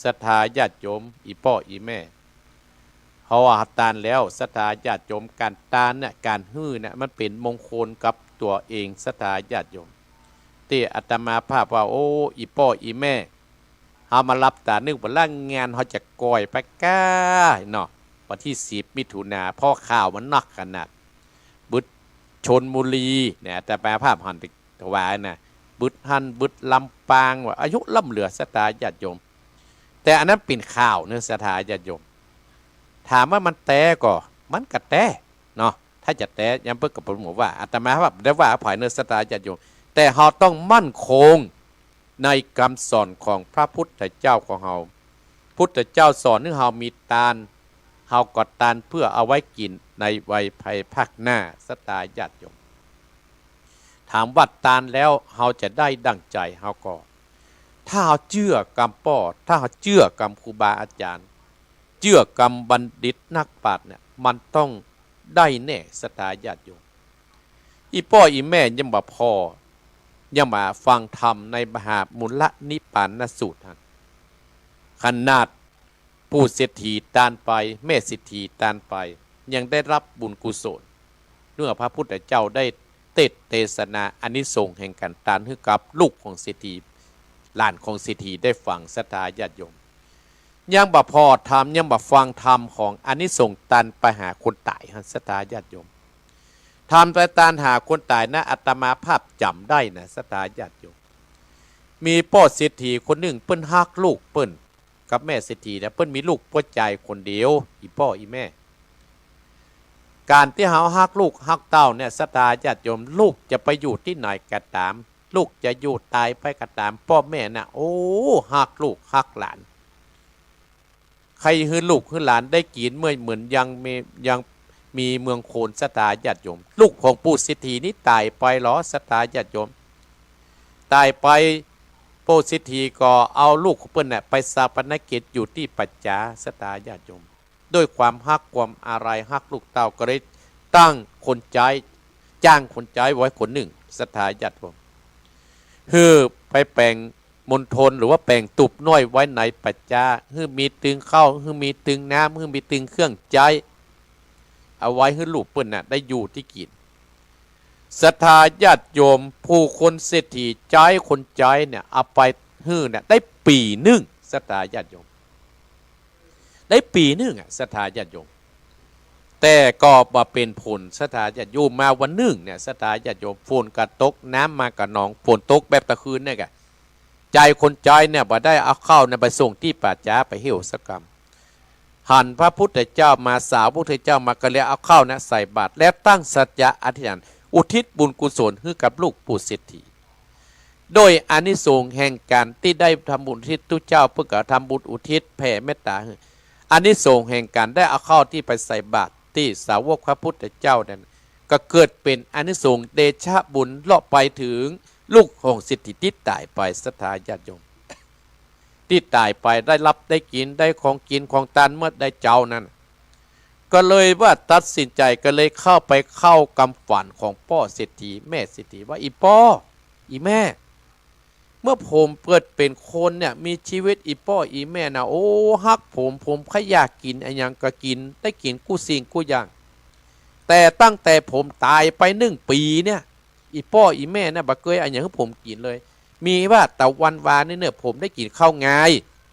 A: ศรัทธาญาติโยมอีพ่ออีแม่เขาว่าตานแล้วศรัทธาญาติโยมการตานเนี่ยการฮื้อเนี่ยมันเป็นมงคลกับตัวเองศรัทธาญาติโยมที่อาตมาภาพว่าโอ้อีพ่ออีแม่เขามารับตานึกว่าล่างงานเขาจะก่อยไปก้าเนาะวันที่10 มิถุนาพ่อข่าวมันนักขนาดบึดชนบุรีเนี่ยแต่แปลภาพหันติถวายนะบึดหันบึดลำปางว่าอายุล่ำเหลือศรัทธาญาติโยมแต่อันนั้นเป็นข่าวเนื้อศรัทธาญาติโยมถามว่ามันแต่ก็มันกระแตเนาะถ้าจะแต่ยังเพิ่งกับผมบอกว่าอาตมาว่าได้ว่าผ่านเนื้อศรัทธาญาติโยมแต่เราต้องมั่นคงในคำสอนของพระพุทธเจ้าของเราพุทธเจ้าสอนให้เรามีตาลเราก็ตาลเพื่อเอาไว้กินในวัยภัยภาคหน้าศรัทธาญาติโยมถามว่าตาลแล้วเราจะได้ดั่งใจเราก็ถ้าเราเชื่อกรรมป้อถ้าเราเชื่อกรรมครูบาอาจารย์เชื่อกรรมบัณฑิตนักปราชญ์เนี่ยมันต้องได้แน่ศรัทธาญาติโยมอีพ่ออีแม่ยังบ่พอยังมาฟังธรรมในมหามุลนิพพานสูตรขนาดผู้เศรษฐีตานไปแม่เศรษฐีตานไปยังได้รับบุญกุศลเมื่อพระพุทธเจ้าได้เทศนาอานิสงส์แห่งการตานให้กับลูกของเศรษฐีหลานของเศรษฐีได้ฟังศรัทธาญาติโยมยังบ่พอธรรมยังบ่ฟังธรรมของอานิสงส์ตันไปหาคนตายศรัทธาญาติโยม ทำไปตามหาคนตายนะอาตมาภาพจำได้นะสตาญาติโยมมีพ่อเศรษฐีคนหนึ่งเปิ้นฮักลูกเปิ้นกับแม่เศรษฐีนะเปิ้นมีลูกพ่อใจคนเดียวอีพ่ออีแม่การที่เขาฮักลูกฮักเต้าเนี่ยสตาญาติโยมลูกจะไปอยู่ที่ไหนก็ตามลูกจะอยู่ตายไปก็ตามพ่อแม่น่ะโอ้ฮักลูกฮักหลานใครฮือลูกฮือหลานได้กินเมื่อเหมือนยังมีเมืองโคนสตาญาติโยมลูกของปู่เศรษฐีนี้ตายไปหรอสตาญาติโยมตายไปปู่เศรษฐีก็เอาลูกของเปิ้นน่ะไปสาปนกิจอยู่ที่ปัจจาสตาญาติโยมด้วยความฮักความอะไรฮักลูกเต้าก็เลยตั้งคนใจจ้างคนใจไว้คนหนึ่งสตาญาติโยมคือไปแปลงมณฑลหรือว่าแปลงตุบน้อยไว้ในปัจจาคือมีตึงข้าวคือมีตึงน้ำคือมีตึงเครื่องใจเอาไว้ให้ลูกเปิ้นน่ะได้อยู่ที่กินศรัทธาญาติโยมผู้คนเศรษฐีใจคนใจเนี่ยเอาไปฮื้อเนี่ยได้ปีหนึ่งศรัทธาญาติโยมได้ปีหนึ่งศรัทธาญาติโยมแต่ก็มาเป็นผลศรัทธาญาติโยมมาวันหนึ่งเนี่ยศรัทธาญาติโยมฝนกระตกน้ำมากระนองฝนตกแบบตะคืนเนี่ยกะใจคนใจเนี่ยบ่ได้เอาเข้าเนี่ยไปส่งที่ป่าช้าไปเหี่ยวสกรรมหันพระพุทธเจ้ามาสาวพระพุทธเจ้ามาก็เลยเอาเข้านะใส่บาตรแล้วตั้งสัจจะอธิษฐานอุทิศบุญกุศลให้กับลูกปู่เศรษฐีโดยอานิสงส์แห่งการที่ได้ทำบุญอุทิศทุกเจ้าเพื่อทำบุญอุทิศแผ่เมตตาอานิสงส์แห่งการได้เอาเข้าที่ไปใส่บาตรที่สาวกพระพุทธเจ้านั้นก็เกิดเป็นอานิสงส์เดชะบุญเลาะไปถึงลูกของเศรษฐีที่ตายไปศรัทธาญาติโยมที่ตายไปได้รับได้กินได้ของกินของทานเมื่อได้เจ้านั้นก็เลยว่าตัดสินใจก็เลยเข้าไปเข้ากำฝันของพ่อเศรษฐีแม่เศรษฐีว่าอีพ่ออีแม่เมื่อผมเกิดเป็นคนเนี่ยมีชีวิตอีพ่ออีแม่นะโอ้ฮักผมขยากกินอะไรอย่างก็กินได้กินกู้สิ่งกู้อย่างแต่ตั้งแต่ผมตายไป1 ปีเนี่ยอีพ่ออีแม่เนี่ยบ่เคยอะไรอย่างให้ผมกินเลยมีว่าแต่วันวานนี่เนี่ยผมได้กินข้าวงาย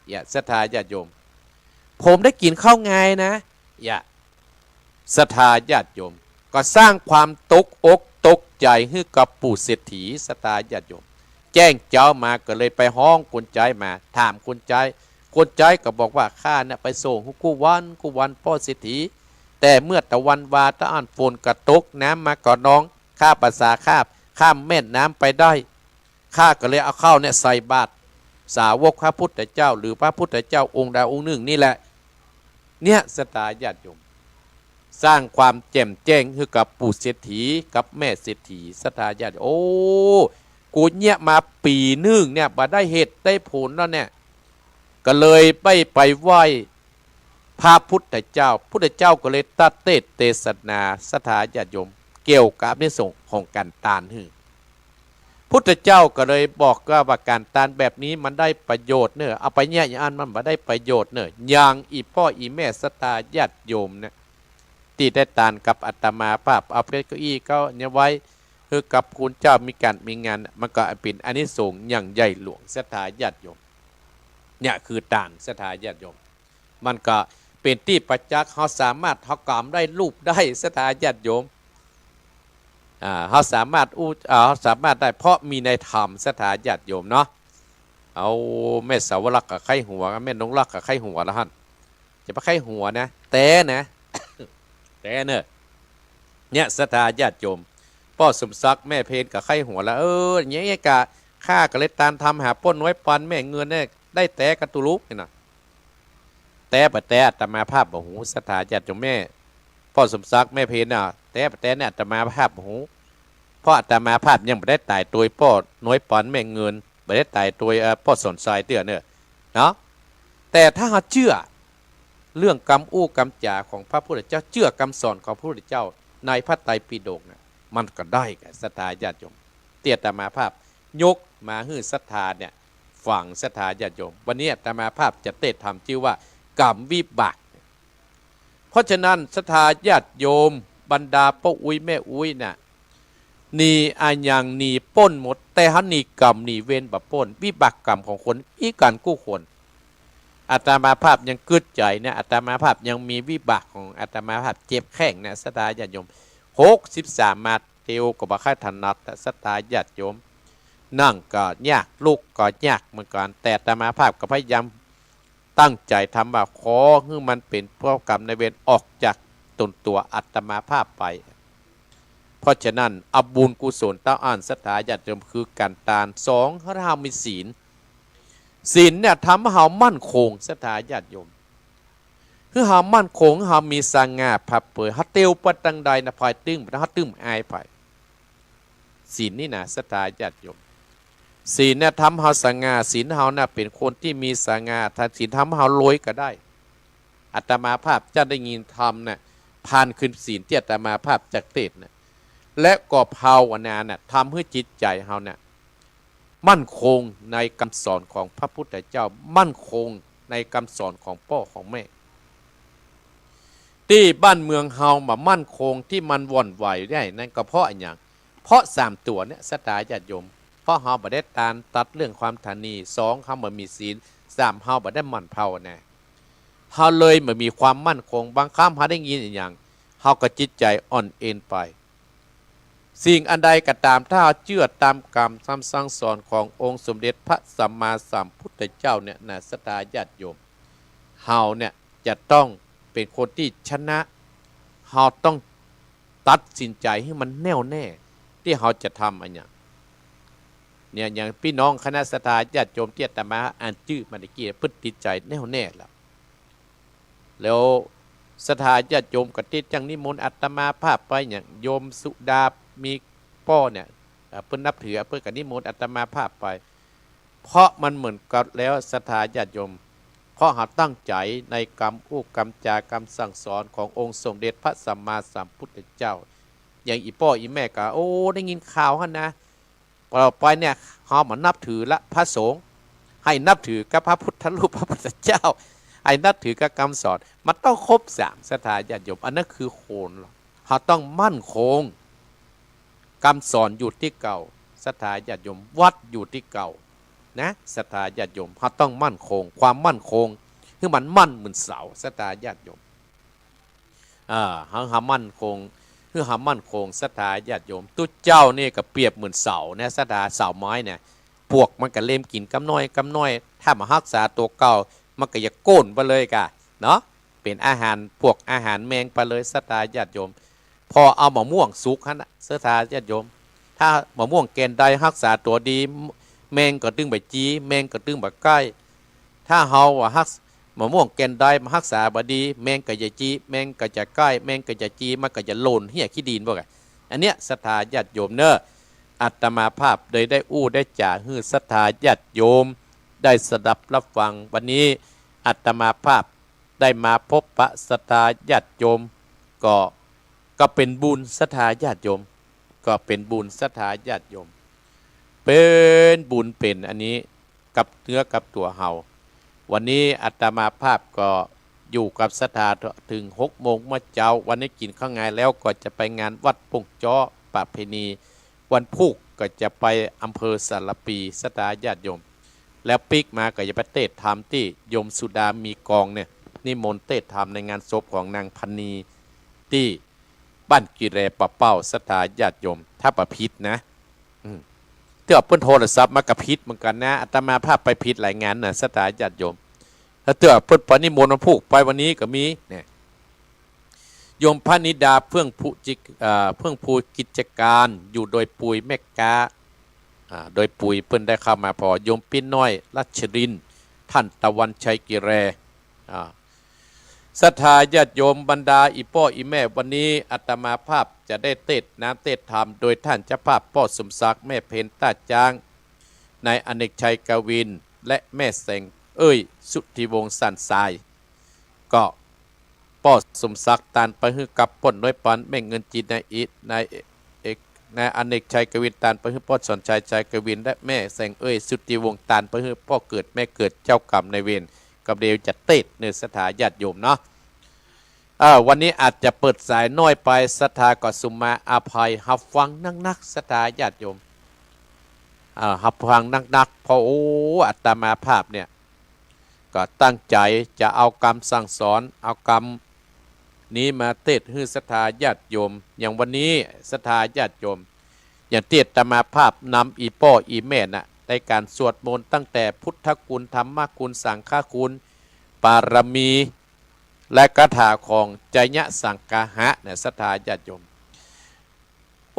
A: อย่าศรัทธาญาติโยมผมได้กินข้าวงายนะอย่าศรัทธาญาติโยมก็สร้างความตกอกตกใจให้กับปู่เศรษฐีศรัทธาญาติโยมแจ้งเจ้ามาก็เลยไปห้องคนใจมาถามคนใจก็บอกว่าข้าเนี่ยไปส่งกู้วันพ่อเศรษฐีแต่เมื่อตะวันวาตะอ่านฝนกระตกน้ำมาก่อนน้องข้าภาษาข้ามแม่น้ำไปได้ข้าก็เลยเอาเข้าเนี่ยใส่บาตรสาวกพระพุทธเจ้าหรือพระพุทธเจ้าองค์ใดองค์หนึ่งนี่แหละเนี่ยศรัทธาญาติโยมสร้างความแจ่มแจ้งให้กับปู่เศรษฐีกับแม่เศรษฐีศรัทธาญาติโอ้กูเนี่ยมาปีหนึ่งเนี่ยมาได้เหตุได้ผลแล้วเนี่ยก็เลยไปไหว้พระพุทธเจ้าก็เลยตัดเทศนาศรัทธาญาติโยมเกี่ยวกับในส่งของการทานหื้อพุทธเจ้าก็เลยบอกว่าการทานแบบนี้มันได้ประโยชน์เนอะเอาไปเนี่ยอย่างนั้นมันมาได้ประโยชน์เนอะอย่างอีพ่ออีแม่ศรัทธาญาติโยมเนี่ยที่ได้ทานกับอาตมาภาพเอาเพชรเก้าอี้ก็เนี่ยไว้คือกับคุณเจ้ามีการมีงานมันก็เป็นอานิสงส์อย่างใหญ่หลวงศรัทธาญาติโยมเนี่ยคือต่างศรัทธาญาติโยมมันก็เป็นที่ประจักษ์เขาสามารถเขากรรมได้รูปได้ศรัทธาญาติโยมเขาสามารถได้เพราะมีในธรรมศรัทธาญาติโยมเนาะเอาแม่สาวรักกับไข้หัวแม่นงรักกับไข้หัวละฮั่นจะไปไข้หัวนะแต่นะ แต่เนี่ยศรัทธาญาติโยมพ่อสมศักดิ์แม่เพนกับไข้หัวแล้วอย่างเงี้ยกะข้าก็เลยตามทำหาป้นไว้ปันแม่เงินเนี่ยได้แต่กระตุลุกนี่นะแต่อาตมาภาพบ่หูศรัทธาญาติโยมแม่พ่อสมศักดิ์แม่เพนน่ะแต่เนี่ยอาตมาภาพบ่หูเพราะอาตมาภาพยังไม่ได้ตายตัวพ่อน้อยปันแม่เงินไม่ได้ตายตัวพ่อสนทรายเตือนเนี่ยเนาะแต่ถ้าเราเชื่อเรื่องกรรมอู้กรรมจ่าของพระพุทธเจ้าเชื่อกรรมสอนของพระพุทธเจ้าในพระไตรปิฎกเนี่ยมันก็ได้กับศรัทธาญาติโยมเตี้ยอาตมาภาพยกมาให้ศรัทธาเนี่ยฝังศรัทธาญาติโยมวันนี้อาตมาภาพจะเทศน์ทำชื่อว่ากรรมวิบากเพราะฉะนั้นศรัทธาญาติโยมบรรดาพ่ออุ้ยแม่อุ้ยน่ะนี่อายังนี่ป้นหมดแต่ฮันนี่กรรมนี่เว้นแบบป้นวิบากกรรมของคนอีการกู้คนอาตมาภาพยังกึดใจเนี่ยอาตมาภาพยังมีวิบากของอาตมาภาพเจ็บแข้งเนี่ยศรัทธาญาติโยม 63มาเตียวก็บ่ค่อยถนัดแต่ศรัทธาญาติโยมนั่งก็ยากลูกก็ยากเหมือนกันแต่อาตมาภาพก็พยายามตั้งใจทำว่าขอให้มันเป็นเพราะกรรมในเวรออกจากตนตัวอาตมาภาพไปเพราะฉะนั้นอบุญกุศลต้าอ่านศรัทธาญาติโยมคือการตาน2ให้เรามีศีลเนี่ยทำให้เรามั่นคงศรัทธาญาติโยมคือเรามั่นคงเรามีสง่าผ่าเผยฮัตเตียวปัดตังใดนะภายตึงบ่ฮัตตึมอายไปศีลนี่นะศรัทธาญาติโยมศีลเนี่ยทำให้เราสง่าศีลเราน่ะเป็นคนที่มีสง่าถ้าศีลทำให้เรารวยก็ได้อาตมาภาพจะได้ยินธรรมน่ะผ่านขึ้นศีลที่อาตมาภาพจากเทศน์น่ะและก็ภาวนาน่ะทำให้จิตใจเราเนี่ยมั่นคงในคำสอนของพระพุทธเจ้ามั่นคงในคำสอนของพ่อของแม่ที่บ้านเมืองเฮามามั่นคงที่มันว่อนไหวได้นั่นก็เพราะอย่างเพราะ3ตัวเนี่ยศรัทธาญาติโยมเพราะเฮาบ่ได้ตานตัดเรื่องความฐานี2เฮาบ่มีศีล3เฮาบ่ได้หมั่นภาวนาเฮาเลยบ่มีความมั่นคงบางครั้งเฮาได้ยินอย่างเฮาก็จิตใจอ่อนเอ็นไปสิ่งอันใดก็ตามถ้าเชื่อตามคำสั่งสอนขององค์สมเด็จพระสัมมาสัมพุทธเจ้าเนี่ยนะศรัทธาญาติโยมเฮาเนี่ยจะต้องเป็นคนที่ชนะเราต้องตัดสินใจให้มันแน่วแน่ที่เราจะทำอันเนี่ยอย่างพี่น้องคณะศรัทธาญาติโยมที่อาตมาอ่านชื่อมาเมื่อกี้พฤติใจแน่วแน่แล้วศรัทธาญาติโยมก็ติดจังนิมนต์อาตมาภาพไปอย่างโยมสุดามีป้อเนี่ยเพิ่นนับถือเพิ่นก็นิมนต์อาตมาภาพไปเพราะมันเหมือนกับแล้วศรัทธาญาติโยมเพราะหาตั้งใจในกรรมอู้กรรมจากรรมสั่งสอนขององค์สมเด็จพระสัมมาสัมพุทธเจ้าอย่างอีป้ออีแม่ก็โอ้ได้ยินข่าวนะต่อไปเนี่ยเขามานับถือละพระสงฆ์ให้นับถือกับพระพุทธรูปพระพุทธเจ้าให้นับถือกับคำสอนมันต้องครบ3ศรัทธาญาติโยมอันนั้นคือโคนเขาต้องมั่นคงคำสอนอยู่ที่เก่าศรัทธาญาติโยมวัดอยู่ที่เก่านะศรัทธาญาติโยมเขาต้องมั่นคงความมั่นคงคือมันมั่นเหมือนเสาศรัทธาญาติโยมเขามั่นคงคือเขามั่นคงศรัทธาญาติโยมตุ้เจ้านี่ก็เปรียบเหมือนเสาเนี่ยศรัทธาเสาไม้เนี่ยพวกมันก็เล่มกินกำน้อยถ้ามารักษาตัวเก่ามันก็จะโก้นไปเลยกะเนาะเป็นอาหารพวกอาหารแมงไปเลยศรัทธาญาติโยมพอเอามะม่วงสุกฮะนะศรัทธาญาติโยมถ้ามะม่วงแกนใดรักษาตัวดีแมงก็ตึงใบจีแมงก็ตึงใบใกล้ถ้าเฮาว่าฮักมะม่วงแกนใดมารักษาบดีแมงก็จะจีแมงก็จะใกล้แมงก็จะจีมันก็จะโลนเหี้ยขี้ดินบ่กะอันเนี้ยศรัทธาญาติโยมเนอะอาตมาภาพได้อู้ได้จ่าฮือศรัทธาญาติโยมได้สดับรับฟังวันนี้อาตมาภาพได้มาพบปะศรัทธาญาติโยมก็เป็นบุญศรัทธาญาติโยมก็เป็นบุญศรัทธาญาติโยมเป็นบุญเป็นอันนี้กับเนื้อกับตัวเฮาวันนี้อาตมาภาพก็อยู่กับศรัทธาถึง6 โมงเมื่อเจ้าวันนี้กินข้าวงานแล้วก็จะไปงานวัดปงจ้อประเพณีวันพุกก็จะไปอำเภอสารปีศรัทธาญาติโยมแล้วปิกมาก็จะไปเทศธรรมที่โยมสุดามีกองเนี่ยนิมนต์เทศธรรมในงานศพของนางพันนีที่บ้านกิเรปะเป้าศรัทธาญาติโยมถ้าประพิษนะเตื้อเปิ้นโทรศัพท์มากระพิษเหมือนกันนะอาตมาภาพไปพิษหลายงานน่ะศรัทธาญาติโยมถ้าเตื้อเปิ้นปนิมนต์วันพุกไปวันนี้ก็มีเนี่ยโยมพระนิดาเพื่องผู้กิจการอยู่โดยปุยแม่กาโดยปุยเพิ่นได้เข้ามาพอโยมปิ้นน้อยรัชรินท่านตะวันชัยกิเรศรัทธาญาติโยมบรรดาอีพ่ออีแม่วันนี้อาตมาภาพจะได้เทศน้ำเทศธรรมโดยท่านเจ้าภาพพ่อสมศักดิ์แม่เพนตาจางในอเนกชัยกวินและแม่แสงสุทธิวงศ์สันทรายก็พ่อสมศักดิ์ตานไปฮือกับป่นด้วยปันแม่เงินจีนในอิในอเนกชัยกวินตานไปฮือพ่อสอนชัยชัยกวินและแม่แสงสุทธิวงศ์ตานไปฮือพ่อเกิดแม่เกิดเจ้ากรรมในเวรกับเดียวจะเทศในศรัทธาญาติโยมเนาะวันนี้อาจจะเปิดสายน้อยไปศรัทธาก็สุมาอภัยหับฟังนักศรัทธาญาติโยมหับฟังนักเพราะอาตมาภาพเนี่ยก็ตั้งใจจะเอากรรมสั่งสอนเอากรรม นี้มาเทศให้ศรัทธาญาติโยมอย่างวันนี้ศรัทธาญาติโยมอย่างเทศตมาภาพนำอีพ่ออีแม่น่ะในการสวดมนต์ตั้งแต่พุทธคุณธรรมคุณสังฆคุณปารมีและคาถาของใจยะสังฆะเนี่ยศรัทธาญาติโยม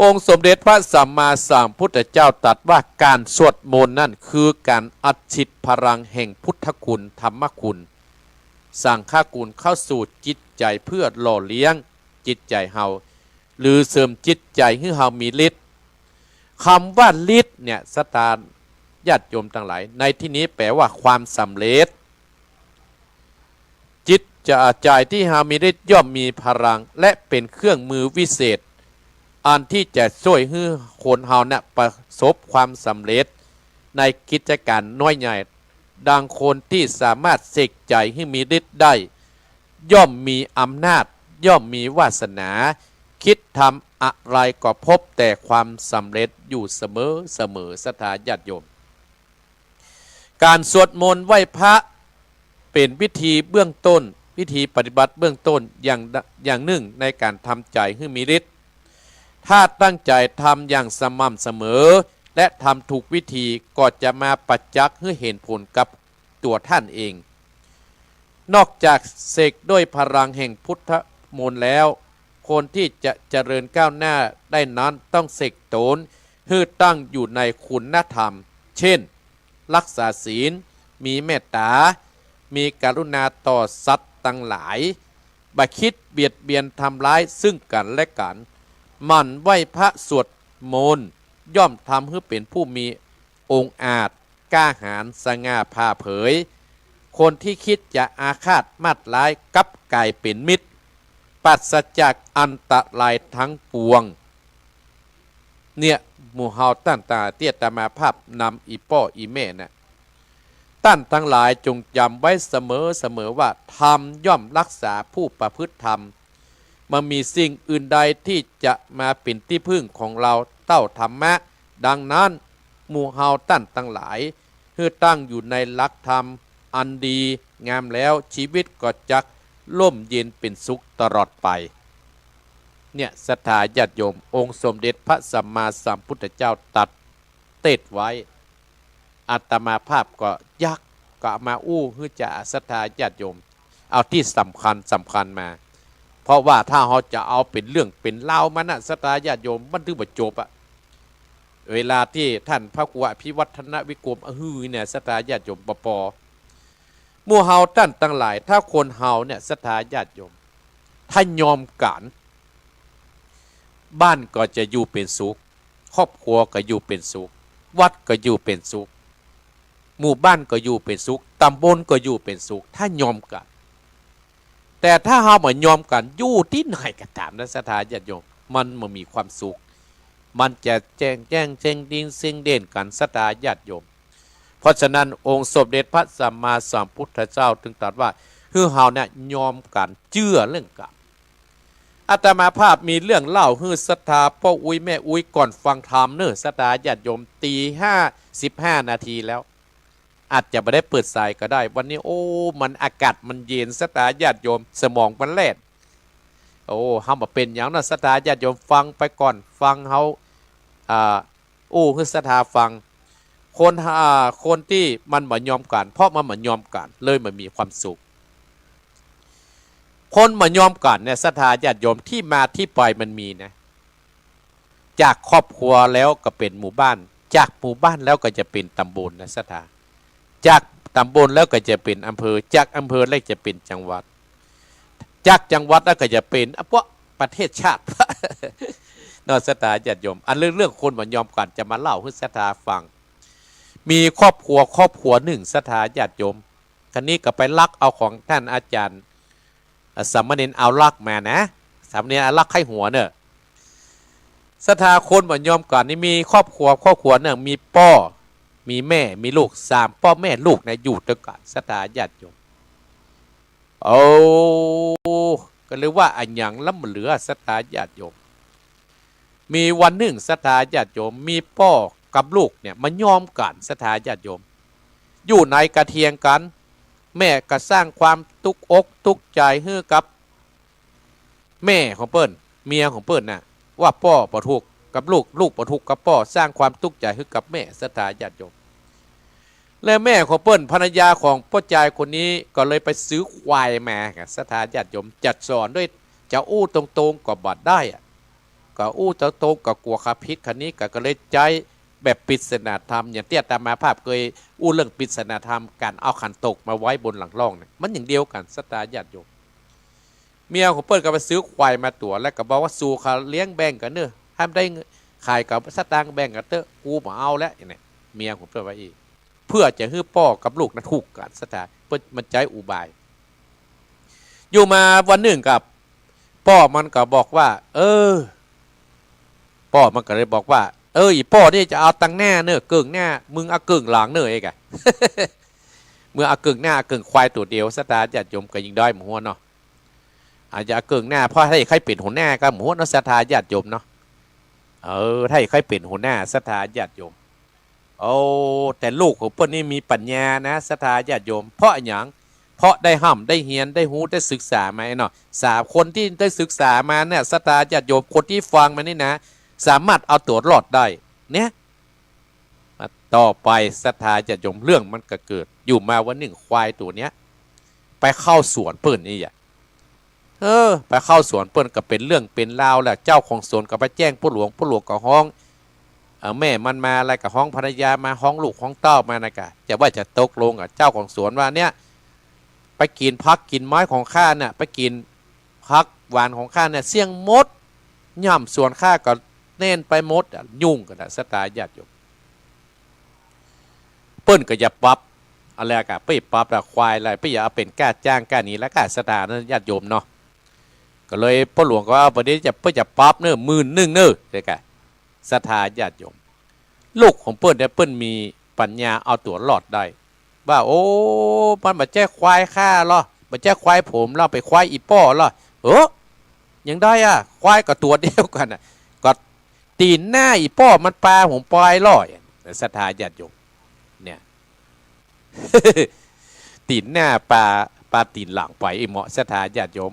A: องค์สมเด็จพระสัมมาสัมพุทธเจ้าตรัสว่าการสวดมนต์นั่นคือการอัดฉีดพลังแห่งพุทธคุณธรรมคุณสังฆคุณเข้าสู่จิตใจเพื่อหล่อเลี้ยงจิตใจเฮาหรือเสริมจิตใจให้เฮามีฤทธิ์คำว่าฤทธิ์เนี่ยศรัทธาญาติโยมทั้งหลายในที่นี้แปลว่าความสำเร็จจิตใจที่เฮามีฤทธิ์ย่อมมีพลังและเป็นเครื่องมือวิเศษอันที่จะช่วยให้คนเฮาเนี่ยประสบความสำเร็จในกิจการน้อยใหญ่ดังคนที่สามารถเสกใจให้มีฤทธิ์ได้ย่อมมีอำนาจย่อมมีวาสนาคิดทำอะไรก็พบแต่ความสำเร็จอยู่เสมอศรัทธาญาติโยมการสวดมนต์ไหว้พระเป็นวิธีเบื้องต้นวิธีปฏิบัติเบื้องต้นอย่างหนึ่งในการทำใจให้มีฤทธิ์ถ้าตั้งใจทำอย่างสม่ำเสมอและทำถูกวิธีก็จะมาประจักษ์ให้เห็นผลกับตัวท่านเองนอกจากเสกด้วยพลังแห่งพุทธมนต์แล้วคนที่จะเจริญก้าวหน้าได้นั้นต้องเสกตนให้ตั้งอยู่ในคุณธรรมเช่นรักษาศีลมีเมตตามีกรุณาต่อสัตว์ทั้งหลายบ่คิดเบียดเบียนทำร้ายซึ่งกันและกันมันไหว้พระสวดมนต์ย่อมทำให้เป็นผู้มีองค์อาจกล้าหาญสง่าผ่าเผยคนที่คิดจะอาฆาตมาตร้ายกับกลายเป็นมิตรปราศจากอันตรายทั้งปวงเนี่ยหมู่เฮาตั้นตาเตี้ยตมาภาพนำอีป้ออีแม่นะตั้นทั้งหลายจงจำไว้เสมอว่าธรรมย่อมรักษาผู้ประพฤติธรรมมันมีสิ่งอื่นใดที่จะมาเป็นที่พึ่งของเราเต้าธรรมะดังนั้นหมู่เฮาตั้นทั้งหลายเพื่อตั้งอยู่ในหลักธรรมอันดีงามแล้วชีวิตก็จักร่มเย็นเป็นสุขตลอดไปเนี่ยศรัทธาญาติโยมองค์สมเด็จพระสัมมาสัมพุทธเจ้าตรัสเทศไว้อาตมาภาพก็ยักก็มาให้จะศรัทธาญาติโยมเอาที่สำคัญมาเพราะว่าถ้าเขาจะเอาเป็นเรื่องเป็นเล่ามันนะศรัทธาญาติโยมมันถึงบ่จบอะเวลาที่ท่านพระครูอภิวัฒนวิกรมเนี่ยศรัทธาญาติโยมปอหมู่เฮาท่านทั้งหลายถ้าคนเฮาเนี่ยศรัทธาญาติโยมถ้ายอมกันบ้านก็จะอยู่เป็นสุขครอบครัวก็อยู่เป็นสุขวัดก็อยู่เป็นสุขหมู่บ้านก็อยู่เป็นสุขตำบลก็อยู่เป็นสุขถ้ายอมกันแต่ถ้าเฮาบ่ยอมกันอยู่ที่ไหนก็ตามนะศรัทธาญาติโยมมันบ่มีความสุขมันจะแจ้งเชิงดินเชิงเด่นกันศรัทธาญาติโยมเพราะฉะนั้นองค์สมเด็จพระสัมมาสัมพุทธเจ้าถึงตรัสว่าคือเฮาเนี่ยยอมกันเชื่อเรื่องกันอาตมาภาพมีเรื่องเล่าฮือศรัทธาพ่ออุ้ยแม่อุ้ยก่อนฟังธรรมเนอะศรัทธาญาติโยม15 นาทีแล้วอาจจะไม่ได้เปิดสายก็ได้วันนี้โอ้มันอากาศมันเย็นศรัทธาญาติโยมสมองมันแล่นโอ้เฮาบ่เป็นหยังนะศรัทธาญาติโยมฟังไปก่อนฟังเฮาคือศรัทธาฟังคนที่มันบ่ยอมกันเพราะมันบ่ยอมกันเลยมันมีความสุขคนบ่ยอมกันเนี่ยศรัทธาญาติโยมที่มาที่ไปมันมีนะจากครอบครัวแล้วก็เป็นหมู่บ้านจากหมู่บ้านแล้วก็จะเป็นตำบลนะศรัทธาจากตำบลแล้วก็จะเป็นอำเภอจากอำเภอแล้วจะเป็นจังหวัดจากจังหวัดแล้วก็จะเป็นประเทศชาตินอศรัทธาญาติโยมอันเรื่องคนบ่ยอมกันจะมาเล่าให้ศรัทธาฟังมีครอบครัวหนึ่งศรัทธาญาติโยมคันนี้ก็ไปลักเอาของท่านอาจารย์สามเณรเอาลักมานะสามเณรเอาลักไข้หัวเนี่ยศรัทธาคนบ่ยอมกันนี่มีครอบครัวเนี่ยมีพ่อมีแม่มีลูก3พ่อแม่ลูกนะอยู่ด้วยกันศรัทธาญาติโยมก็เลยว่าอันหยังล้ำเหลือศรัทธาญาติโยมมีวันหนึ่งศรัทธาญาติโยมมีพ่อกับลูกเนี่ยมันยอมกันศรัทธาญาติโยมอยู่ในกระเทียงกันแม่ก็สร้างความตุกอกตุกใจให้กับ แม่ของเปิ้นเมียของเปิ้นน่ะว่าพ่อปะทุกกับลูกลูกปะทุกกับพ่อสร้างความทุกข์ใจให้กับแม่ศรัทธาญาติโยมและแม่ของเปิ้นภรรยาของพ่อจายคนนี้ก็เลยไปซื้อควายมาศรัทธาญาติโยมจัดสอนด้วยจะอู้ตรงๆก็บัดได้ก็อู้ตรงๆก็กลัวคาพิษคันนี้ก็เลยใจแบบปริศนาธรรมอย่างเตี้ยตามมาภาพเคยอู้เรื่องปริศนาธรรมการเอาขันตกมาไว้บนหลังร่องเนี่ยมันอย่างเดียวกันศรัทธาญาติโยมเมียของเปิ้ลก็ไปซื้อควายมาตัวแล้วก็บอกว่าสู่เขาเลี้ยงแบ่งกันเนอะห้ามได้ขายกับสตางค์แบ่งกันเตอะกูมาเอาแล้วเนี่ยเมียของเปิ้ลไว้อีกเพื่อจะให้พ่อกับลูกนั้นถูกกันศรัทธาเปิ้ลมันใจอุบายอยู่มาวันหนึ่งกับพ่อมันก็บอกว่าพ่อมันก็เลยบอกว่าอีพ่อนี่จะเอาตังหน้าเนอะเกิ่งหน้ามึงเอาเกิ่งหลังเนอะเองอะ เมื่อเอาเกิ่งหน้าเกิ่งควายตัวเดียวศรัทธาญาติโยมก็ยิงได้หมูเนาะอาจจะเกิ่งหน้าเพราะถ้าใครเปลี่ยนหัวหน้าก็หมูเนาะศรัทธาญาติโยมเนาะถ้าใครเปลี่ยนหัวหน้าศรัทธาญาติโยมแต่ลูกของเปิ้ลนี่มีปัญญานะศรัทธาญาติโยมเพราะอย่างเพราะได้ห่ำได้เฮียนได้หูได้ศึกษามาเนาะคนที่ได้ศึกษามาเนี่ยศรัทธาญาติโยมคนที่ฟังมานี่นะสามารถเอาตัวรอดได้เนี่ยต่อไปศรัทธาญาติโยมเรื่องมันก็เกิดอยู่มาวันหนึ่งควายตัวเนี้ยไปเข้าสวนเปิ้ลนี่ไปเข้าสวนเปิ้ลก็เป็นเรื่องเป็นราวแหละเจ้าของสวนก็ไปแจ้งผู้หลวงก็ห้องแม่มันมาอะไรกับห้องภรรยามาห้องลูกห้องเต้ามานะกะจะว่าจะตกลงกับเจ้าของสวนว่าเนี่ยไปกินพักกินไม้ของข้าเนี่ยไปกินพักหวานของข้าเนี่ยเสี่ยงมดย่ำสวนข้าก็เน้นไปมดยุ่งกันนะศรัทธาญาติโยมเปิ้ลก็จะปรับอะไรกะไปปรับแต่ควายอะไรไปอย่าเอาเป็นก้าจ้างก้านี้แล้วก้าศรัทธาญาติโยมเนาะก็เลยพ่อหลวงก็ว่าประเดี๋ยวจะเพื่อจะปรับเนื้อ11,000เนื้อเลยกะศรัทธาญาติโยมลูกของเปิ้ลเนี่ยเปิ้ลมีปัญญาเอาตัวรอดได้ว่าโอ้มันมาแจ้ควายข้าหรอมาแจ้ควายผมเราไปควายอีป้อหรอยังได้ควายกับตัวเดียวกันก็ตีนหน้าอีป้อมันปลาผมปล่อยล่อยศรัทธาญาติโยมเนี่ย ตีนหน้าปลาตีนหลังไปเหมาะศรัทธาญาติโยม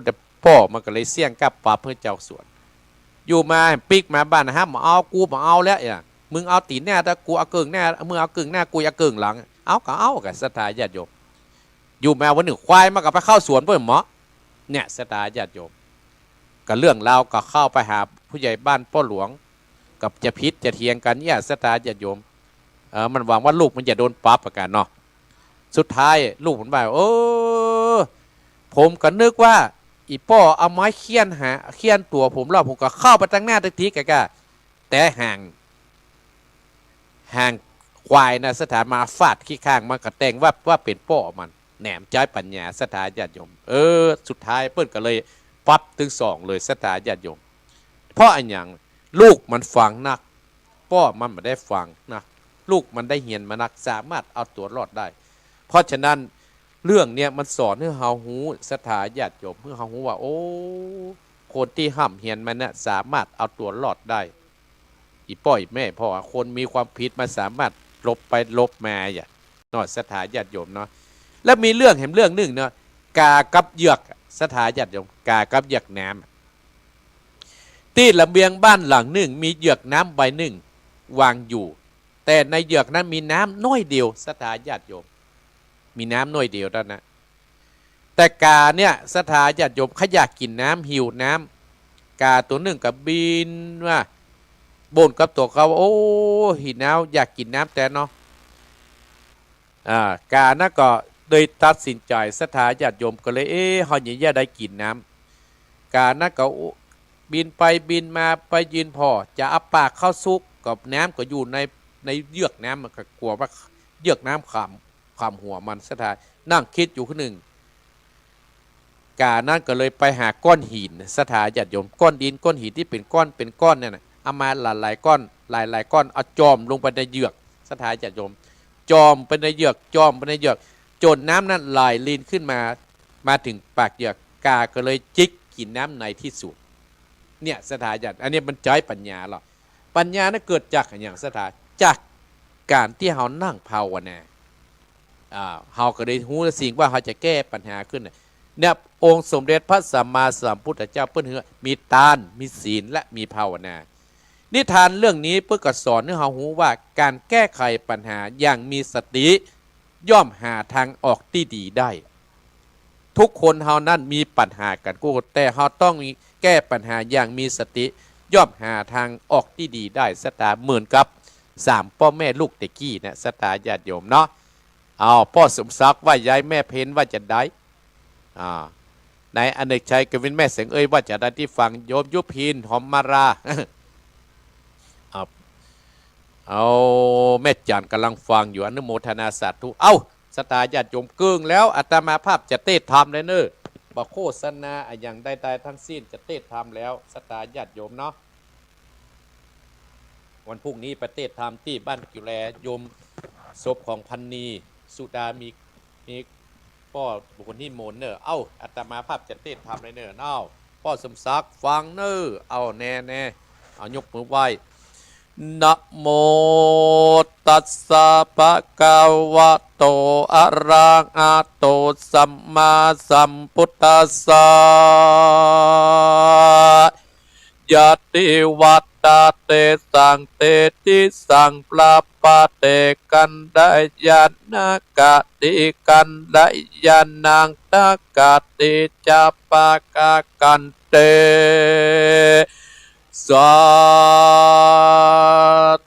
A: แต่พ่อมันก็เลยเสี่ยงกับปลาเพื่อเจ้าสวนอยู่มาปิกมาบ้านมาเอากูมาเอาแล้วมึงเอาตีนหน้าแต่กูเอาเกิ่งหน้ามึงเอาเกิ่งหน้ากูเอาเกิ่งหลังเอาก็เอากับศรัทธาญาติโยมอยู่มาวันหนึ่งควายมันก็ไปเข้าสวนเพื่อเหมาะเนี่ยศรัทธาญาติโยมกับเรื่องราวก็เข้าไปหาผู้ใหญ่บ้านพ่อหลวงกับจะพิษจะเทียงกันเนี่ยศรัทธาญาติโยมมันหวังว่าลูกมันจะโดนปรับประกันเนาะสุดท้ายลูกมันบอกผมก็นึกว่าอีป้อเอาไม้เคี่ยนตัวผมแล้วผมก็เข้าไปตั้งหน้าตั้งทีกะแต่ห่างควายนะสถานมาฟาดขี้ข้างมันก็แต่งว่าเป็นป้อมันแหนมใจปัญญาสถานญาติโยมสุดท้ายเปิ้ลก็เลยปั๊บถึง2เลยสถานญาติโยมเพราะอันอย่างลูกมันฟังนักป้อมันไม่ได้ฟังนะลูกมันได้เหียนมานักสามารถเอาตัวรอดได้เพราะฉะนั้นเรื่องเนี้ยมันสอนให้เฮาหูศรัทธาญาติโยมเพื่อเฮาหูว่าคนที่ห้ำเหียนมันเนี่ยสามารถเอาตัวรอดได้อีป้อยแม่พ่อคนมีความผิดมาสามารถลบไปลบมาเนาะศรัทธาญาติโยมเนาะแล้วมีเรื่องเรื่องนึงเนาะกากับเหยือกศรัทธาญาติโยมกากับเหยือกน้ำที่ระเบียงบ้านหลังหนึ่งมีเหยือกน้ำใบหนึ่งวางอยู่แต่ในเหยือกนั้นมีน้ำน้อยเดียวศรัทธาญาติโยมมีน้ำน้อยเดียวเท่านั้นแต่กาเนี่ยศรัทธาญาติโยมเขาอยากกินน้ำหิวน้ำกาตัวหนึ่งกับบินว่าบ่นกับตัวเขาหิวน้ำอยากกินน้ำแต่เนาะกาน่ะก็เลยตัดสินใจศรัทธาญาติโยมก็เลยเฮาอย่าได้กินน้ำกาน่ะก็บินไปบินมาไปยืนพอจะเอาปากเข้าซุกกับน้ำก็อยู่ในเยือกน้ำมันก็กลัวว่าเยือกน้ำความหัวมันศรัทธานั่งคิดอยู่คนหนึ่งกานั่นก็เลยไปหาก้อนหินศรัทธาญาติโยมก้อนดินก้อนหินที่เป็นก้อนเนี่ยนะเอามาหลายก้อนหลายก้อนเอาจอมลงไปในเหยือกศรัทธาญาติโยมจอมไปในเหยือกจนน้ำนั้นไหลลีนขึ้นมาถึงปากเหยือกกาก็เลยจิกกินน้ำในที่สุดเนี่ยศรัทธาญาติอันนี้มันใจปัญญาหรอปัญญานั้นเกิดจากอย่างศรัทธาจากการที่เรานั่งภาวนาเฮาก็ได้รู้สิ่งว่าเขาจะแก้ปัญหาขึ้น เนี่ยองค์สมเด็จพระสัมมาสัมพุทธเจ้าเพิ่นเหือมีทานมีศีลและมีภาวนานิทานเรื่องนี้เพื่อก็สอนให้เรารู้ว่าการแก้ไขปัญหาอย่างมีสติย่อมหาทางออกที่ดีได้ทุกคนเฮานั้นมีปัญหากันกูแต่เฮาต้องแก้ปัญหาอย่างมีสติย่อมหาทางออกที่ดีได้สตาเหมือนกับ3พ่อแม่ลูกตะกี้นะสตาญาติโยมเนาะเอาพ่อสมศักดิ์ว่ายายแม่เพ้นว่าจะได้ในอเนกชัยกวินแม่เสียงว่าจะได้ที่ฟังโยมยุพินหอมมาราเอาแม่จันกำลังฟังอยู่อนุโมทนาสาธุเอาสตาญาติโยมเกิงแล้วอาตมาภาพจะเต้ทำเลยเนอะบอกโฆษณาอย่างใดๆทั้งสิ้นจะเต้ทำแล้วสตาญาติโยมเนาะวันพรุ่งนี้ประเทศทำที่บ้านกิแลโยมศพของพันนีสุดามีพ่อบุคคลที่โมนเนอเอาอาตมาภาพจะเต้ทำเลยเนอะเนาะพ่อสมศักดิ์ฟังเนอเอาแน่เอายกมือไหว้นะโมตัสสะภะคะวะโตอะระหะโตสัมมาสัมพุทธัสสะยะติวัตตาเตสังเตติสังปลาปะเตกันไดยานากะติกันไดยานังตะกะติจัปปะกะกันเตสา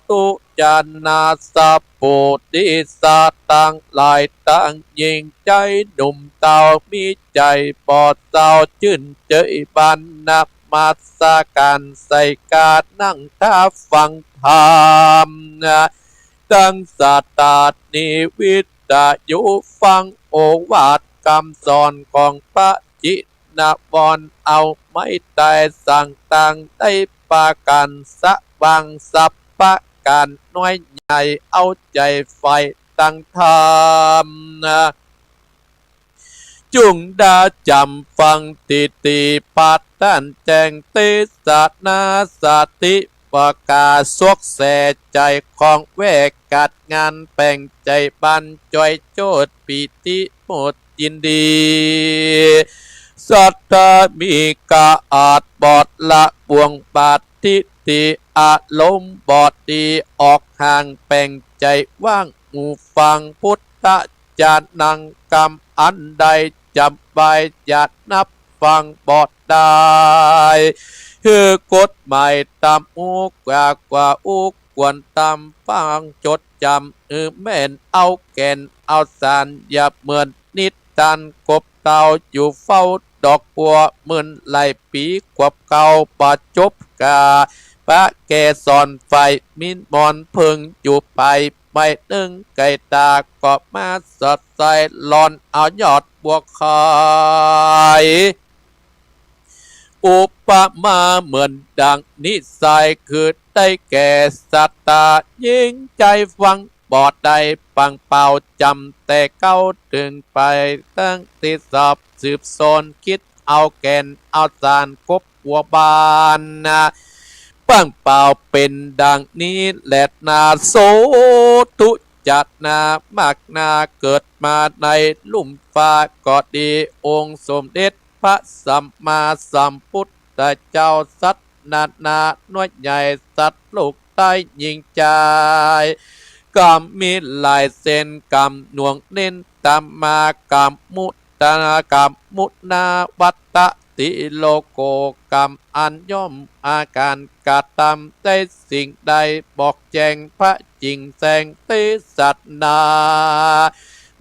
A: ธุจานาสัพพุติสัตตังหลายตั้งยิงใจหนุ่มเต่ามีใจปอดเต่าชื่นเจยบันนับมาสการใส่การนั่งท่าฟังธรรมตั้งสตาดนิวิตายุฟังโอวาทคำสอนของพระจินวรเอาไม่แต่สั่งตังได้ปากันสะบังสับปะการน้อยใหญ่เอาใจไฟตั้งธรรมจุงดาจำฟังติปัตตันแจงติสนาสติปกาสกแสใจของแวกกัดงานแป่งใจบันจอยโจดปิติหมดยินดีสัทธามีกาอาจบอดละปวงบาททิติอาลมบอดดีออกห่างแป่งใจว่างหูฟังพุทธจานังกรรมอันใดจำใบหยาดนับฟังบอดได้คือกฎหมายตามอุกว่าอุกกวนตามฟังจดจำแม่นเอาแก่นเอาสารอย่าเหมือนนิทานกบเต่าอยู่เฝ้าดอกบัวหมื่นไหลปีกวบเก่าปะจบกาพระแกสอนไฟมินมอนเพึงอยู่ไปไม่นึ่งไก่ตาก็มาสดใสหลอนเอายอดบัวคายอุปมาเหมือนดังนิสัยคือได้แก่สัตตายิ่งใจฟังบอดใดปังเป่าจำแต่เก้าถึงไปตั้งติดสอบสืบโซนคิดเอาแก่นเอาสารกบหัวบานปังเป่าเป็นดังนี้แหละนาโสทุจัดนามากนาเกิดมาในลุ่มฟ้าก็ดีองค์สมเด็จพระสัมมาสัมพุทธเจ้าสัตนาน้อยใหญ่สัตว์ลูกใต้ยิงใจกรรมมีลายเส้นกรรมหน่วงเน้นตามมากรรมมุตนากรรมมุนาวัตตติโลโกกรรมอันย่อมอาการกระทำได้สิ่งใดบอกแจงพระจริงแสงติสัตนา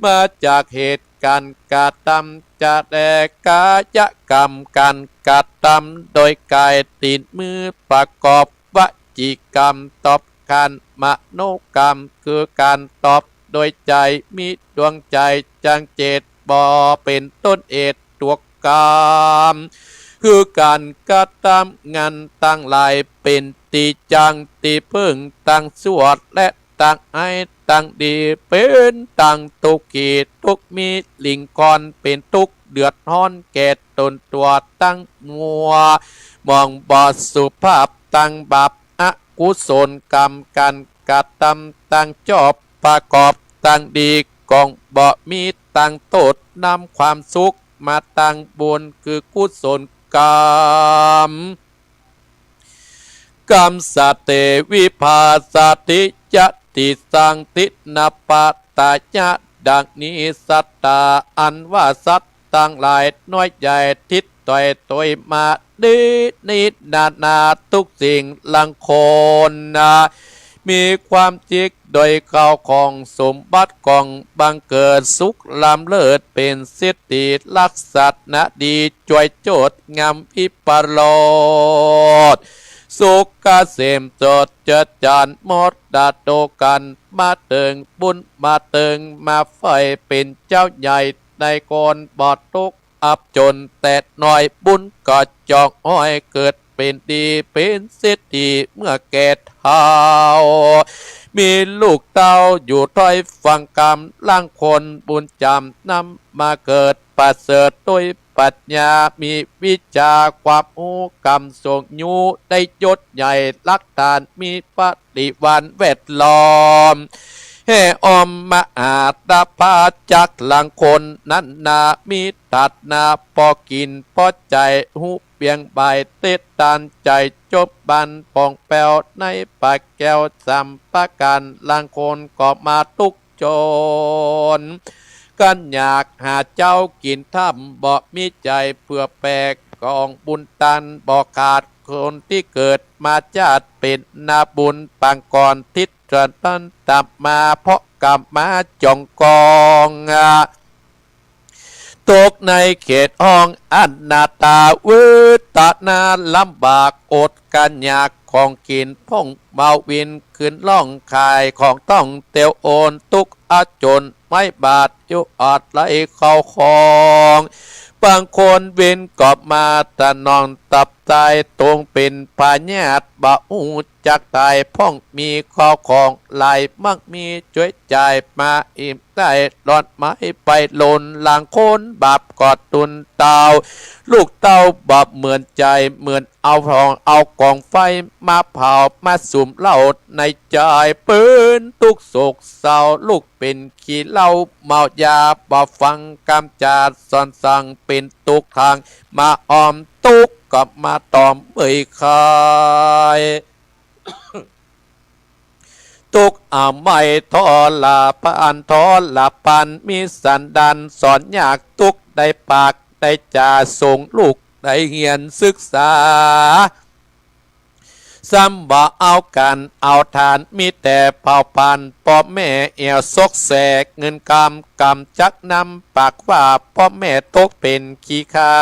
A: มาจากเหตุการณ์กระทำจะแต่กายกรรมการกระทำโดยกายติดมือประกอบวจีกรรมตอบการมโนกรรมคือการตอบโดยใจมีดวงใจจังเจตบ่เป็นต้นเอตตัวกรรมคือการกระทำงานตั้งหลายเป็นตีจังตีพึ่งตั้งสวดและตั้งให้ตั้งดีเป็นตั้งตุกีทุกมีลิงกรเป็นทุกเดือดร้อนแก่ตนตัวตั้งมัวมองบอดสุภาพตั้งบาปอกุศลกรรมการกระทำตั้งจอบประกอบตั้งดีกองบ่มีตั้งโทษนำความสุข มาตั้งบุญคือกุศลกรรมกรรมสเตวิภาสติจติสังตินาปตาญะดังนี้สัตตาอันว่าสัตว์ตั้งหลายน้อยใหญ่ทิศต่อยตัวมาดีนิดนาทุกสิ่งลังคนมีความจิกโดยเก่าของสมบัติของบังเกิดสุขลำเลิศเป็นสิทธิลักษัตนะดีจวยโจทย์งามอิปโลดสุขเกษมจดเจิดจานหมดดาโตกันมาเติงบุญมาเติงมาไฟเป็นเจ้าใหญ่ในกรบอดทุกอับจนแต่น้อยบุญก็จอกอ้อยเกิดเป็นดีเป็นเศรษฐีเมื่อแก่เฒ่ามีลูกเต้าอยู่ถ้อยฟังกรรมล่างคนบุญจำนำมาเกิดประเสริฐด้วยปัญญามีวิชาความรู้กรรมทรงยูได้ยศใหญ่ลักฐานมีปฏิวันแวดล้อมแห่ออมมาอาตาพาจักหลังคนนั้นนามีตัดนาพอกินพอใจหูเปียงใบเตตันใจจบบันปองแปวในปากแก้วสัมปะกันหลังคนก็มาตุกโจรกันอยากหาเจ้ากินถ้ำบ่มีใจเพื่อแปกกองบุญตันบ่ขาดคนที่เกิดมาจาดเป็นนาบุญปังกรทิศจนตันตับมาเพราะกรรมมาจองกองตกในเขตห้องอันนาตาวิตานาลำบากอดกันยากของกินพ่องเมาวินขึ้นล่องคายของต้องเตียวโอนตุกอาจนไม่บาดยุอาดไหลเข้าคองบางคนเว้นกอบมาตะนองตับตายตรงเป็นพาญาติบ่อูจักตายพ่องมีข้อของไหลมักมีช่วยใจมาอิ่มได้หลอดไม้ไปหล่นหลังคนบาปกอดตุนเตาลูกเต้าบาปเหมือนใจเหมือนเอาทองเอากองไฟมาเผามาสุ่มเหล้าในใจปืนทุกโศกเศร้าลูกเป็นขี้เหล้าเมายาบ่ฟังกำจาดสอนสั่งเป็นตุกทางมาออมตุกกับมาตอมเอ่ยคายตุกไม่ทอลาปันทอลาปันมีสันดานสอนยากตุกได้ปากได้จ่าส่งลูกได้เรียนศึกษาซ้ำบ่เอากันเอาทานมีแต่เผาพันพ่อแม่เอวซกแสกเงินกำจักนำปากว่าพ่อแม่ตกเป็นขี้คา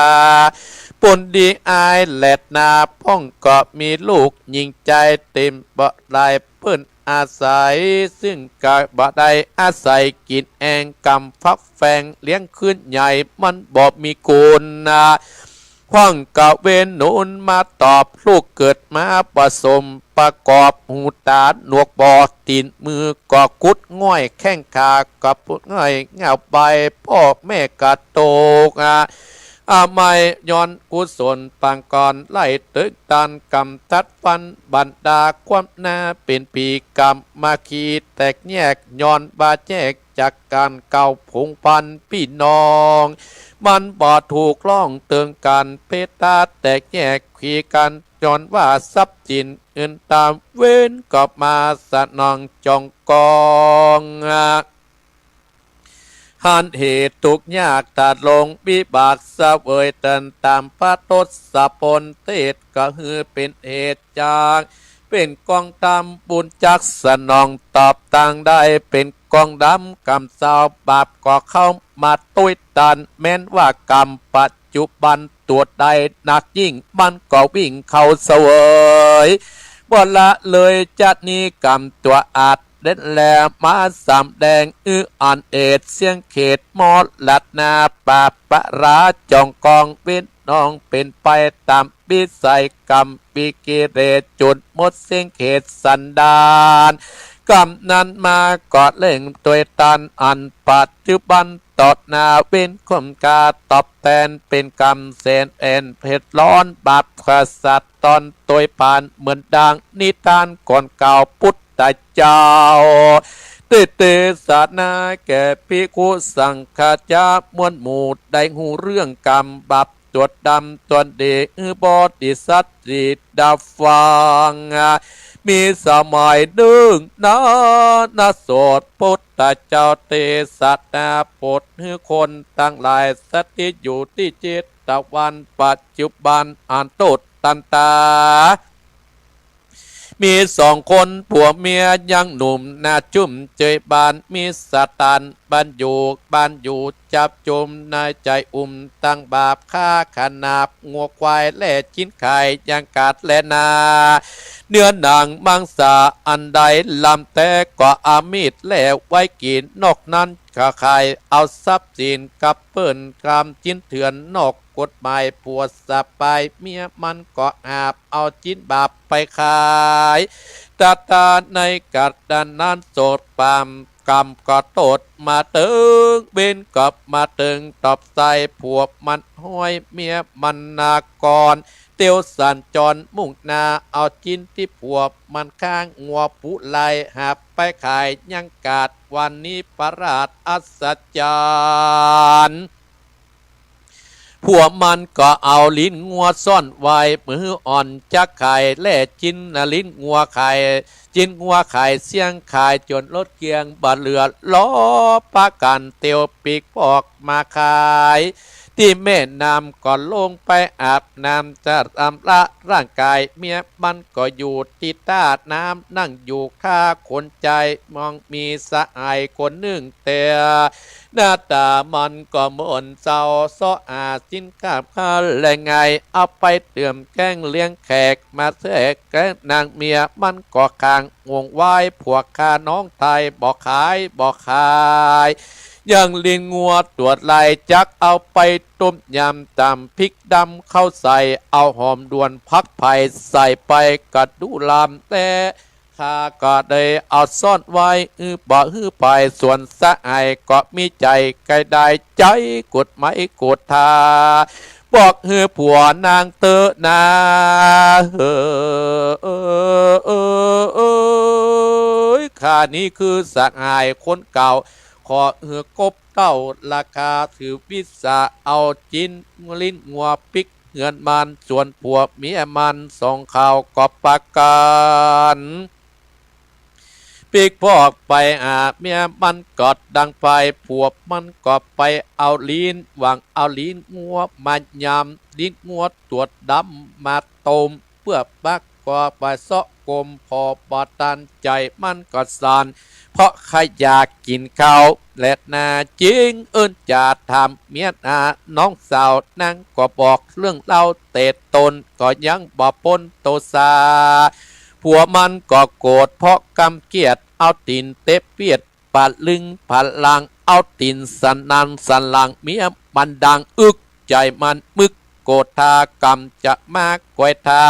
A: ปุ่นดีอายแหลดนาพ่องก็มีลูกยิงใจเต็มบ่ลายเพิ่นอาศัยซึ่งกะบ่ได้อาศัยกินแองกำฟักแฟงเลี้ยงขึ้นใหญ่มันบ่มีกุลคว้างกะเวนนูนมาตอบลูกเกิดมาผสมประกอบหูตาหนวกบอตีนมือก็กุดง่อยแข้งขากับปุดง่อยเงาใบพ่อแม่กะโตกไม่ย้อนกุศลปังกรไล่ตึกตันกำทัดฟันบรรดาความหน้าเป็นปีกรรมมาขีแตกแยกย้อนบาแจกจากการเก่าผงพันพี่น้องมันบ่ถูกล่องเตือนกันเพตาแตกแยกขีกันย้อนว่าทรัพย์สินเงินตามเว้นก็มาสนองจองกองหันเหตุทุกยากตัดลงวิบากเสวยเตินตามพระทศพลเทศก็ฮือเป็นเหตุจากเป็นกองตามบุญจักสนองตอบต่างได้เป็นกองดำกรรมสาวบาปก็เข้ามาตุ้ยตันแม้นว่ากรรมปัจจุบันตัวใดหนักยิ่งมันก็วิ่งเข้าเสวยบ่ละเลยจัดนี้กรรมตัวอาจเด็ดแลมาสามแดงอ่อนเอ็ดเสียงเขตมอดลัดนาปาปะราจองกองเว้นน้องเป็นไปตามวิสัยกรรมปีกิเรจุดหมดเสียงเขตสันดานกรรมนั้นมากอดเล่งตัวตันอันปัจจุบันตอดนาเว้นคมกาตอบแทนเป็นกรรมเสนเอ็นเผ็ดร้อนบาปกษัตริย์ตอนตัวปานเหมือนดังนิทานก่อนเก่าพุทธเจ้าเ เตสานาแก่ภิกขุสังฆาจามวลหมู่ได้หูเรื่องกรรมบับตรวจดำตวนเดบอดิสัตติดาฟังมีสมัยหนึ่งนาโสดพุทธเจ้าเตสัตนาปดให้คนตั้งหลายสติอยู่ที่จิตตะวันปัจจุบันอ่านตดตันตามีสองคนผัวเมียยังหนุ่มนาจุ่มเจยบานมีสตันบ้านอยู่จับจุมนายใจตั้งบาปฆ่าขนาบงัวควายแล่ชิ้นไข่ยังกาดและนาเนื้อหนังมังสาอันใดลำแต่ก็อามีดแล้วไว้กินนอกนั้นข้าใครเอาทรัพย์สินกับเปิ้นกรรมจิ้นเถื่อนนอกกฎหมายปวดสบไปเมียมันก็อาบเอาจิ้นบาปไปขายตาตาในกัดดันนั้นโสดปามกรรมก็โตดมาตึงเบนกับมาตึงตอบใส่ผัวมันห้อยเมียมันนากรเตียวสันจรมุ่งนาเอาจิ้นที่ผัวมันข้างงัวปุไลหาไปขายยังกาดวันนี้ประหลาดอัศจรรย์ผัวมันก็เอาลิ้นงัวซ่อนไว้มืออ่อนจักไข่แล่จินลิ้นงัวไข่จินงัวไข่เสียงไข่จนรถเกียงบาดเลือดล้อปากันเตียวปีกปอกมาขายที่แม่น้ำก็ลงไปอาบน้ำจะทำละร่างกายเมียมันก็อยู่ที่ตาน้ำนั่งอยู่ข้าคนใจมองมีสะอายคนหนึ่งเตียหน้าตามันก็เหมือนเศร้าซ้ออาจินกาบข้าแลงไงเอาไปเติมแกงเลี้ยงแขกมาเสกแกนางเมียมันก็คางงวงไหวผัวข้าน้องไทยบอกขายยังลินงัวตรวจลายจักเอาไปต้มยำตำพริกดำเข้าใส่เอาหอมด่วนพักไผ่ใส่ไปกัดดูลำแต่ข้าก็ได้เอาซ่อนไว้บ่ฮื้อไปส่วนสะอายก็มีใจไกลได้ใจกดไม้กดทาบอกฮือผัวนางเตอนาข้านี้คือสะอายคนเก่าขอกบเต้าราคาถือวิสาเอาจินลิ้นงัวปิกเงินมันส่วนผัวเมียมันส่งข่าวก็ประกันปีกพอกไปเมียมันกอดดังไฟผัวมันก็ไปเอาลิ้นวางเอาลิ้นงัวมายำลิ้นงัวตรวจดำมาต้มเพื่อปักก็ไปซอกกลมพอบาตันใจมันก็สั่นเพราะใครอยากกินข้าวและนาจริงจะทำเมียน้องสาวนั่งก็บอกเรื่องเล่าเตะตนก็ยังบ่ปนโตซาผัวมันก็โกรธเพราะกำเกียดเอาตีนเตะเปียดปัดลึงปัดลังเอาตีนสันนันสันลังเมียมันดังอึกใจมันมึกโกรธากรรมจะมากกวยทา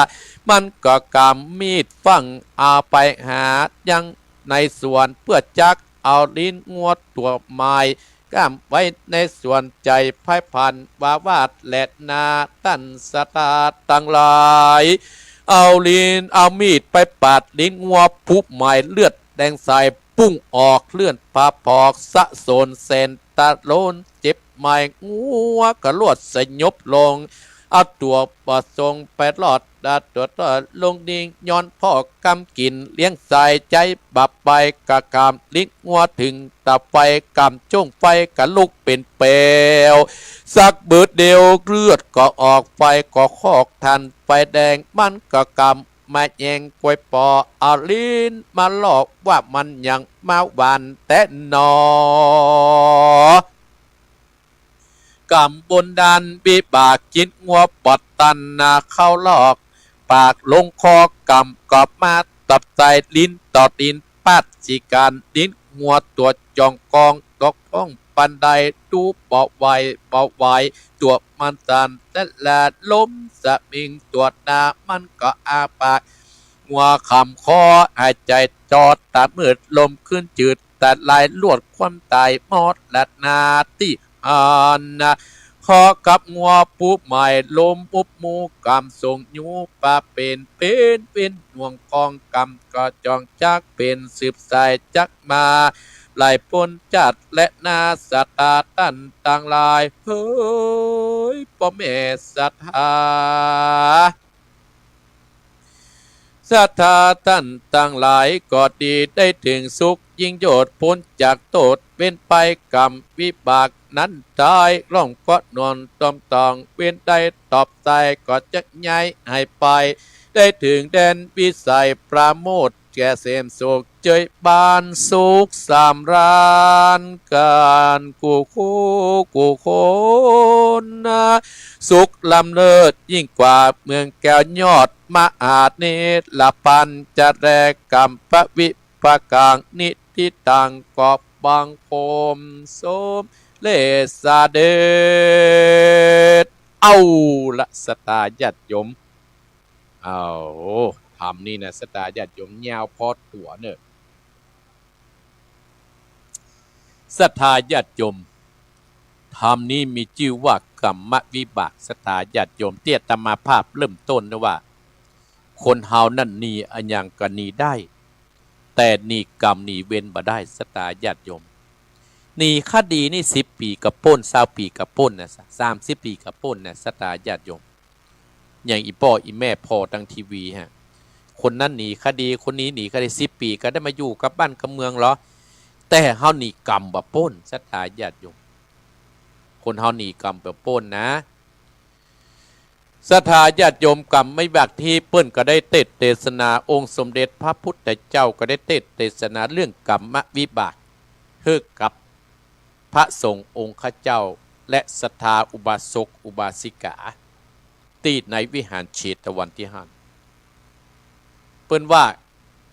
A: มันก็กำมีดฟังเอาไปหายังในสวนเพื่อจักเอาลิ้นงวดตัวไม้ก้ามไว้ในส่วนใจไพ่พันวาวาดและนาตันสตาตั้งหลายเอาลิ้นเอามีดไปปาดลิ้นงัวผู้ใหม่เลือดแดงใสปุ้งออกเลื่อนพาพอกสะโซนเซนตาโลนเจ็บใหม่งัวกระลวดสยบลงเอาตัวประทรงไปรอดตัวลงดิ่งย้อนพ่อกำกินเลี้ยงใส่ใจบับไปกะกามลิ้นงัวถึงตะไฟกำจ้งไฟกะลุกเป็นเปลวสักเบิดเดียวเลือดก็ออกไฟก็คอกทันไฟแดงมันกะกำมาแยงกวยปอเอาลิ้นมาหลอกว่ามันยังมาหวานแต่นอกำบนดันบีบากจินงัวปอดตันนาเข้าลอกปากลงคอกำกอบมาตับใจลิ้นต่อตีนปาดจีการลิ้นงัวตัวจองกองตกพ้องปันไดดูเบาไวตัวมันตันแต่ละล้มสะมิงตัวนามันก็อาปากงัวคำคอหายใจจอดตามืดลมขึ้นจืดแต่ลายลวดความตายมอดและนาตินะขอกับงัวปูใหม่ลมอุบมูกำส่งยูปาเป็นห่วงกองกำก็จองจักเป็นสืบสายจักมา หลายปนจัดและนาสตาตันต่างหลายเฮ้ยพ่อแม่ศรัทธาศรัทธาท่านต่างหลายก็ดีได้ถึงสุขยิ่งโยดพ้นจากโทษเว้นไปกรรมวิบากนั้นได้ร่องก็นอนตอมตองเว้นได้ตอบใจก็จะย้ายให้ไปได้ถึงแดนวิสัยปราโมทแก่เสมสุขเจยบานสุขสามรานการกูคนนะสุขลำเลิศยิ่งกว่าเมืองแก้วยอดมอาจเนตละปันจะแรกรรมปวิปกางนิทิตังกอบบางโคมโสมเลสาเดชเอาละสตาญาติโยมเอาทำนี่นะสตาญาติโยมยาวพอตัวเนอะศรัทธาญาติโยมธรรมนี้มีชื่อว่ากรรมวิบากศรัทธาญาติโยมเตี้ยตมาภาพเริ่มต้นนะว่าคนเฮานั่นหนีอันยังก็หนีได้แต่หนีกรรมหนีเว้นบ่ได้ศรัทธาญาติโยมหนีคดีนี่10 ปีกับป้น20 ปีกับป้นนะ30 ปีกับป้นนะศรัทธาญาติโยมอย่างอีพ่ออีแม่พ่อทางทีวีฮะคนนั้นหนีคดีคนนี้หนีคดี10 ปีก็ได้มาอยู่กับบ้านกับเมืองเหรอแต่เฮาหนีกรรมบ่ป้นศรัทธาญาติโยมคนเฮาหนีกรรมแบบป้นนะศรัทธาญาติโยมกรรมไม่บักที่เปิ้นก็ได้เทศนาองค์สมเด็จพระพุทธเจ้าก็ได้เทศนาเรื่องกรรมวิบากเพื่อกับพระสงฆ์องค์ข้าเจ้าและศรัทธาอุบาสกอุบาสิกาตีในวิหารเชตวันที่5เปิ้นว่า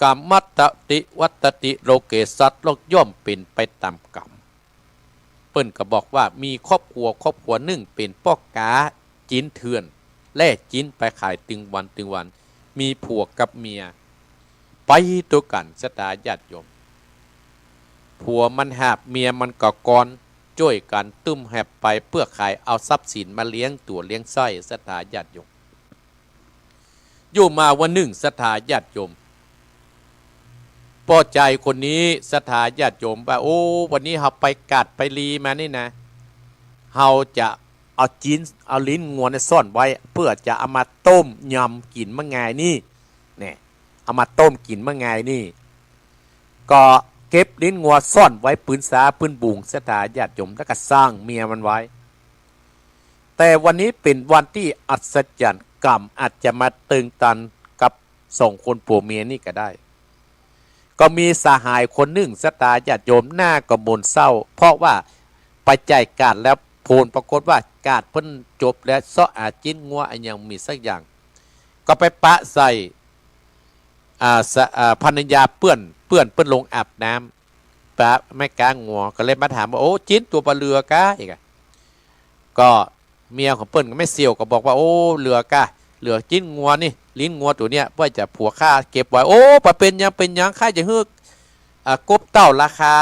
A: กรรมมัตติวัตติโลเกสัตว์โลกย่อมเป็นไปตามกรรมเปิ้นก็บอกว่ามีครอบครัวหนึ่งเป็นพ่อกาจีนเถื่อนแล่จีนไปขายตึงวันมีผัวกับเมียไปตัวกันสตาญาติโยมผัวมันหาบเมียมันก็กรช่วยกันตุ้มแหบไปเพื่อขายเอาทรัพย์สินมาเลี้ยงตัวเลี้ยงไส้สตาญาติโยมอยู่มาวันหนึ่งสตาญาติโยมพ่อใจคนนี้ศรัทธาญาติโยมว่าโอ้วันนี้เราไปกัดไปลีมานี่นะเราจะเอาเอาลิ้นงัวซ่อนไว้เพื่อจะเอามาต้มยำกินมะงายนี่เนี่ยเอามาต้มกินมะงายนี่ก็เก็บลิ้นงัวซ่อนไว้ปืนสาปืนบุงศรัทธาญาติโยมแล้วก็สร้างเมียมันไว้แต่วันนี้เป็นวันที่อัศจรรย์กรรมอาจจะมาตึงตันกับ2 คนผัวเมียนี่ก็ได้ก็มีสหายคนหนึ่งศรัทธาญาติโยมหน้าก็บ่นเศร้าเพราะว่าไปจ่ายการแล้วผลปรากฏว่าการเพิ่นจบและซ้ออาจิ้นงัวอันยังมีสักอย่างก็ไปปะใส่ภรรยาเปื้อนลงอาบน้ำปะแม่กางัวก็เลยมาถามว่าโอ้จิ้นตัวปลาเรือกะอีกก็เมียของเปิ้นก็ไม่เซียวก็บอกว่าโอ้เรือกะเหลือจิ้นงัวนี่ลิ้นงัวตัวเนี้ยเพื่อจะผัวค่าเก็บไว้โอ้ปะเป็นยังค่าจะฮึกกบเต้าราคา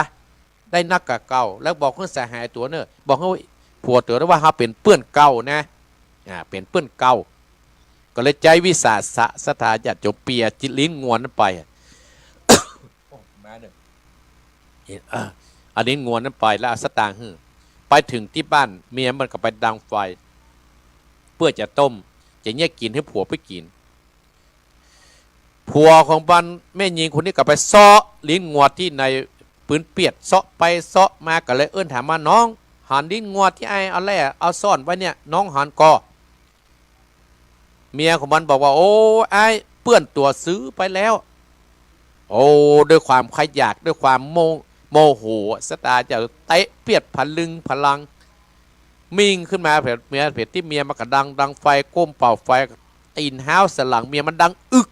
A: ได้นักกะเก่าแล้วบอกเพื่อนสหายตัวเนอะบอกให้ผัวตัวนั้นว่าเขาเป็นเปื้อนเก่านะเป็นเปื้อนเก่าก็เลยใจวิสาสถาญาติโยมเปียจิลิ้นงัวนั้นไปมาเนอะอันนี้งัวนั้นไปแล้วสตางค์ไปถึงที่บ้านเมียมันก็ไปดังไฟเพื่อจะต้มจะแยกกินให้ผัวไปกินผัวของบ้านแม่ยิงคนนี้ก็ไปซ้อลิ้นงัวที่ในปืนเปียดซ้อไปซ้อมาก็เลยถามมาน้องหันลิ้นงัวที่ไอ้เอาแล่เอาซ่อนไว้เนี่ยน้องหันก็เมียของมันบอกว่าโอ้ไอ้เปื้อนตัวซื้อไปแล้วโอ้ด้วยความขยากด้วยความโมโหสตาจะเตะเปียดพลังมิ่งขึ้นมาเมียที่เมียมันก็ดังไฟก้มเป่าไฟตีนห้าวสลังเมียมันดังอึก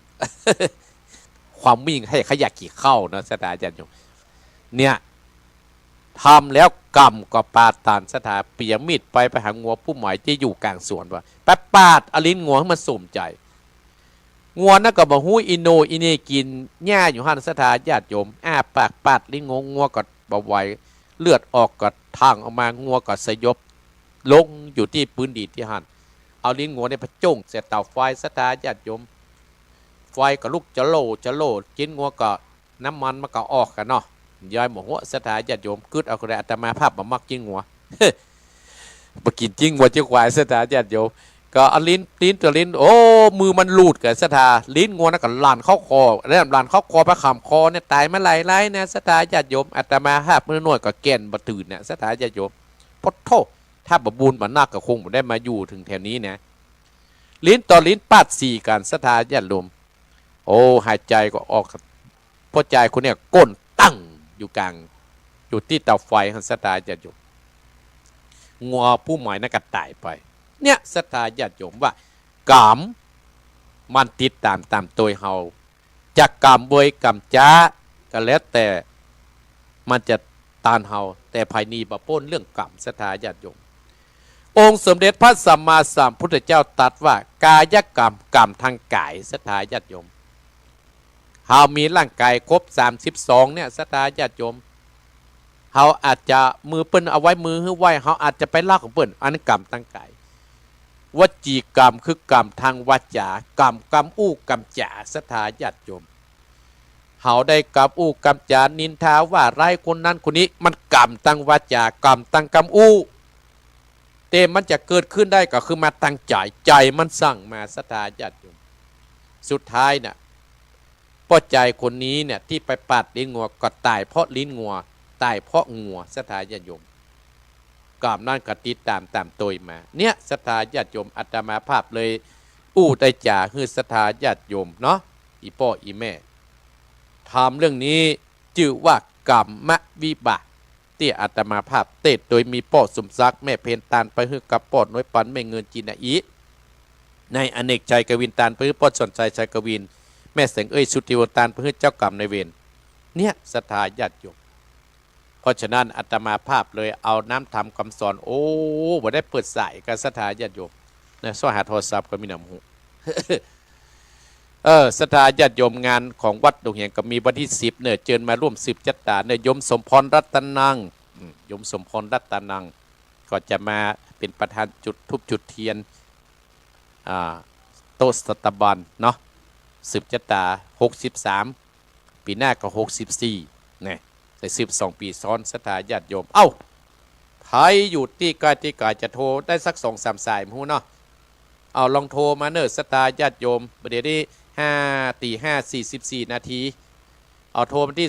A: ความมิ่งให้ขยะกี่เข้านะสถาอาจารย์โยมเนี่ยทำแล้วกรรมก็ปาตานสถาเปียมีดไปหางัวผู้หมายที่อยู่กลางสวนว่าแป๊บปาดอลินงัวให้มันสมใจงัวนั่นก็บอกหูอิโนอินีกินหญ้าอยู่หันสถาญาติโยมปากปาดลิ้นงัวก็บ่ไหวเลือดออกก็ทางออกมางัวก็สยบลงอยู่ที่พื้นดินที่หันเอาลิ้นงัวในพระจ้งเสร็จเตาไฟสถาญาติโยมไฟก็ลุกจะโลจิ้นงัวก็น้ำมันก็ออกกันเนาะ ย้อยหมหัวสถาญาติโยมกึดเอากระอาตมาภาพมามักจิ้งหัวปกินจิ้งหัวจิ้งควายสถาญาติโยมก็เอาลิ้นตัวลิ้นโอ้มือมันหลุดกับสถาลิ้นงัวนั่นก็ลานเข้าคอแล้วลานเข้าคอไปขำคอเนี่ยตายมาหลายไล่นะสถาญาติโยมอาตมาภาพมือหน่วยก็แก่นบ่ตื่นเนี่ยสถาญาติโยมพดโทถ้าบบุญบันนักก็คงบ่ได้มาอยู่ถึงแถวนี้นะลิ้นต่อลิ้นปาดสี่กันสถาญาติโยมโอ้หายใจก็ออกพอใจคนเนี่ยก้นตั้งอยู่กลางอยู่ที่เตาไฟของสถาญาติโยมงัวผู้หมายนั่นก็ตายไปเนี่ยสถาญาติโยมว่ากรรมมันติดตามตัวเฮาจากกรรมบวยกรรมจ้าก็แล้วแต่มันจะตานเฮาแต่ภายในบ่พ้นเรื่องกรรมสถาญาติโยมองค์สมเด็จพระสัมมาสัมพุทธเจ้าตรัสว่ากายกรรมกรรมทางกายสถาญาติโยมเฮามีร่างกายครบ32เนี่ยสถาญาติโยมเฮาอาจจะมือเปิ้นเอาไว้มือไว้เฮาอาจจะไปลากของเปิ้นอันกรรมทางกายวจีกรรมคือกรรมทางวาจากรรมอู้กรรมจ๋าสถาญาติโยมเฮาได้กรรมอู้กรรมจ๋านินทาว่าไร้คนนั้นคนนี้มันกรรมทางวาจากรรมทางกรรมอู้เต็มมันจะเกิดขึ้นได้ก็คือมาตั้งใจมันสั่งมาสถาญาติโยมสุดท้ายน่ะพ่อใจคนนี้เนี่ยที่ไปปาดลิ้นงัวก็ตายเพราะลิ้นงัวตายเพราะงัวสถาญาติโยมกรรมนั่นก็ติดตามตัวมาเนี่ยสถาญาติโยมอาตมาภาพเลยอู้ได้จ่าคือสถาญาติโยมเนาะอีพ่ออีแม่ทำเรื่องนี้ชื่อว่ากรรมวิบากที่อาตมาภาพเตดโดยมีพ่อสมศักดิ์แม่เพนตานไปฮือกับพ่อน้อยปันแม่เงินจีนาอีในอเนกใจกวินตานไปฮือพ่อสนใจใจกวินแม่แสงสุติวตานไปฮือเจ้ากรรมในเวรเนี่ยสถาญาติโยมเพราะฉะนั้นอาตมาภาพเลยเอาน้ำทำคำสอนโอ้บ่ได้เปิดสายกับสถาญาติโยมนะสวหาโทรศัพท์ก็มีน้ำหู สถาญาติโยมงานของวัดดงเหียงก็มีวันที่10เนี่ยเชิญมาร่วม10จัตตาเนี่ยยมสมพรรัตนังยมสมพรรัตนังก็จะมาเป็นประธานจุดทุบจุดเทียนโตสตบันเนาะ10จัตตา63ปีหน้าก็64เนี่ยแต่12ปีซ้อนสถาญาติโยมเอ้าใครอยู่ที่ใกล้จะโทรได้สัก 2-3 สายมูเนาะเอาลองโทรมาเนอะสถาญาติโยมประเดี๋ยวนี้5:44 นาทีเอาโทรมาที่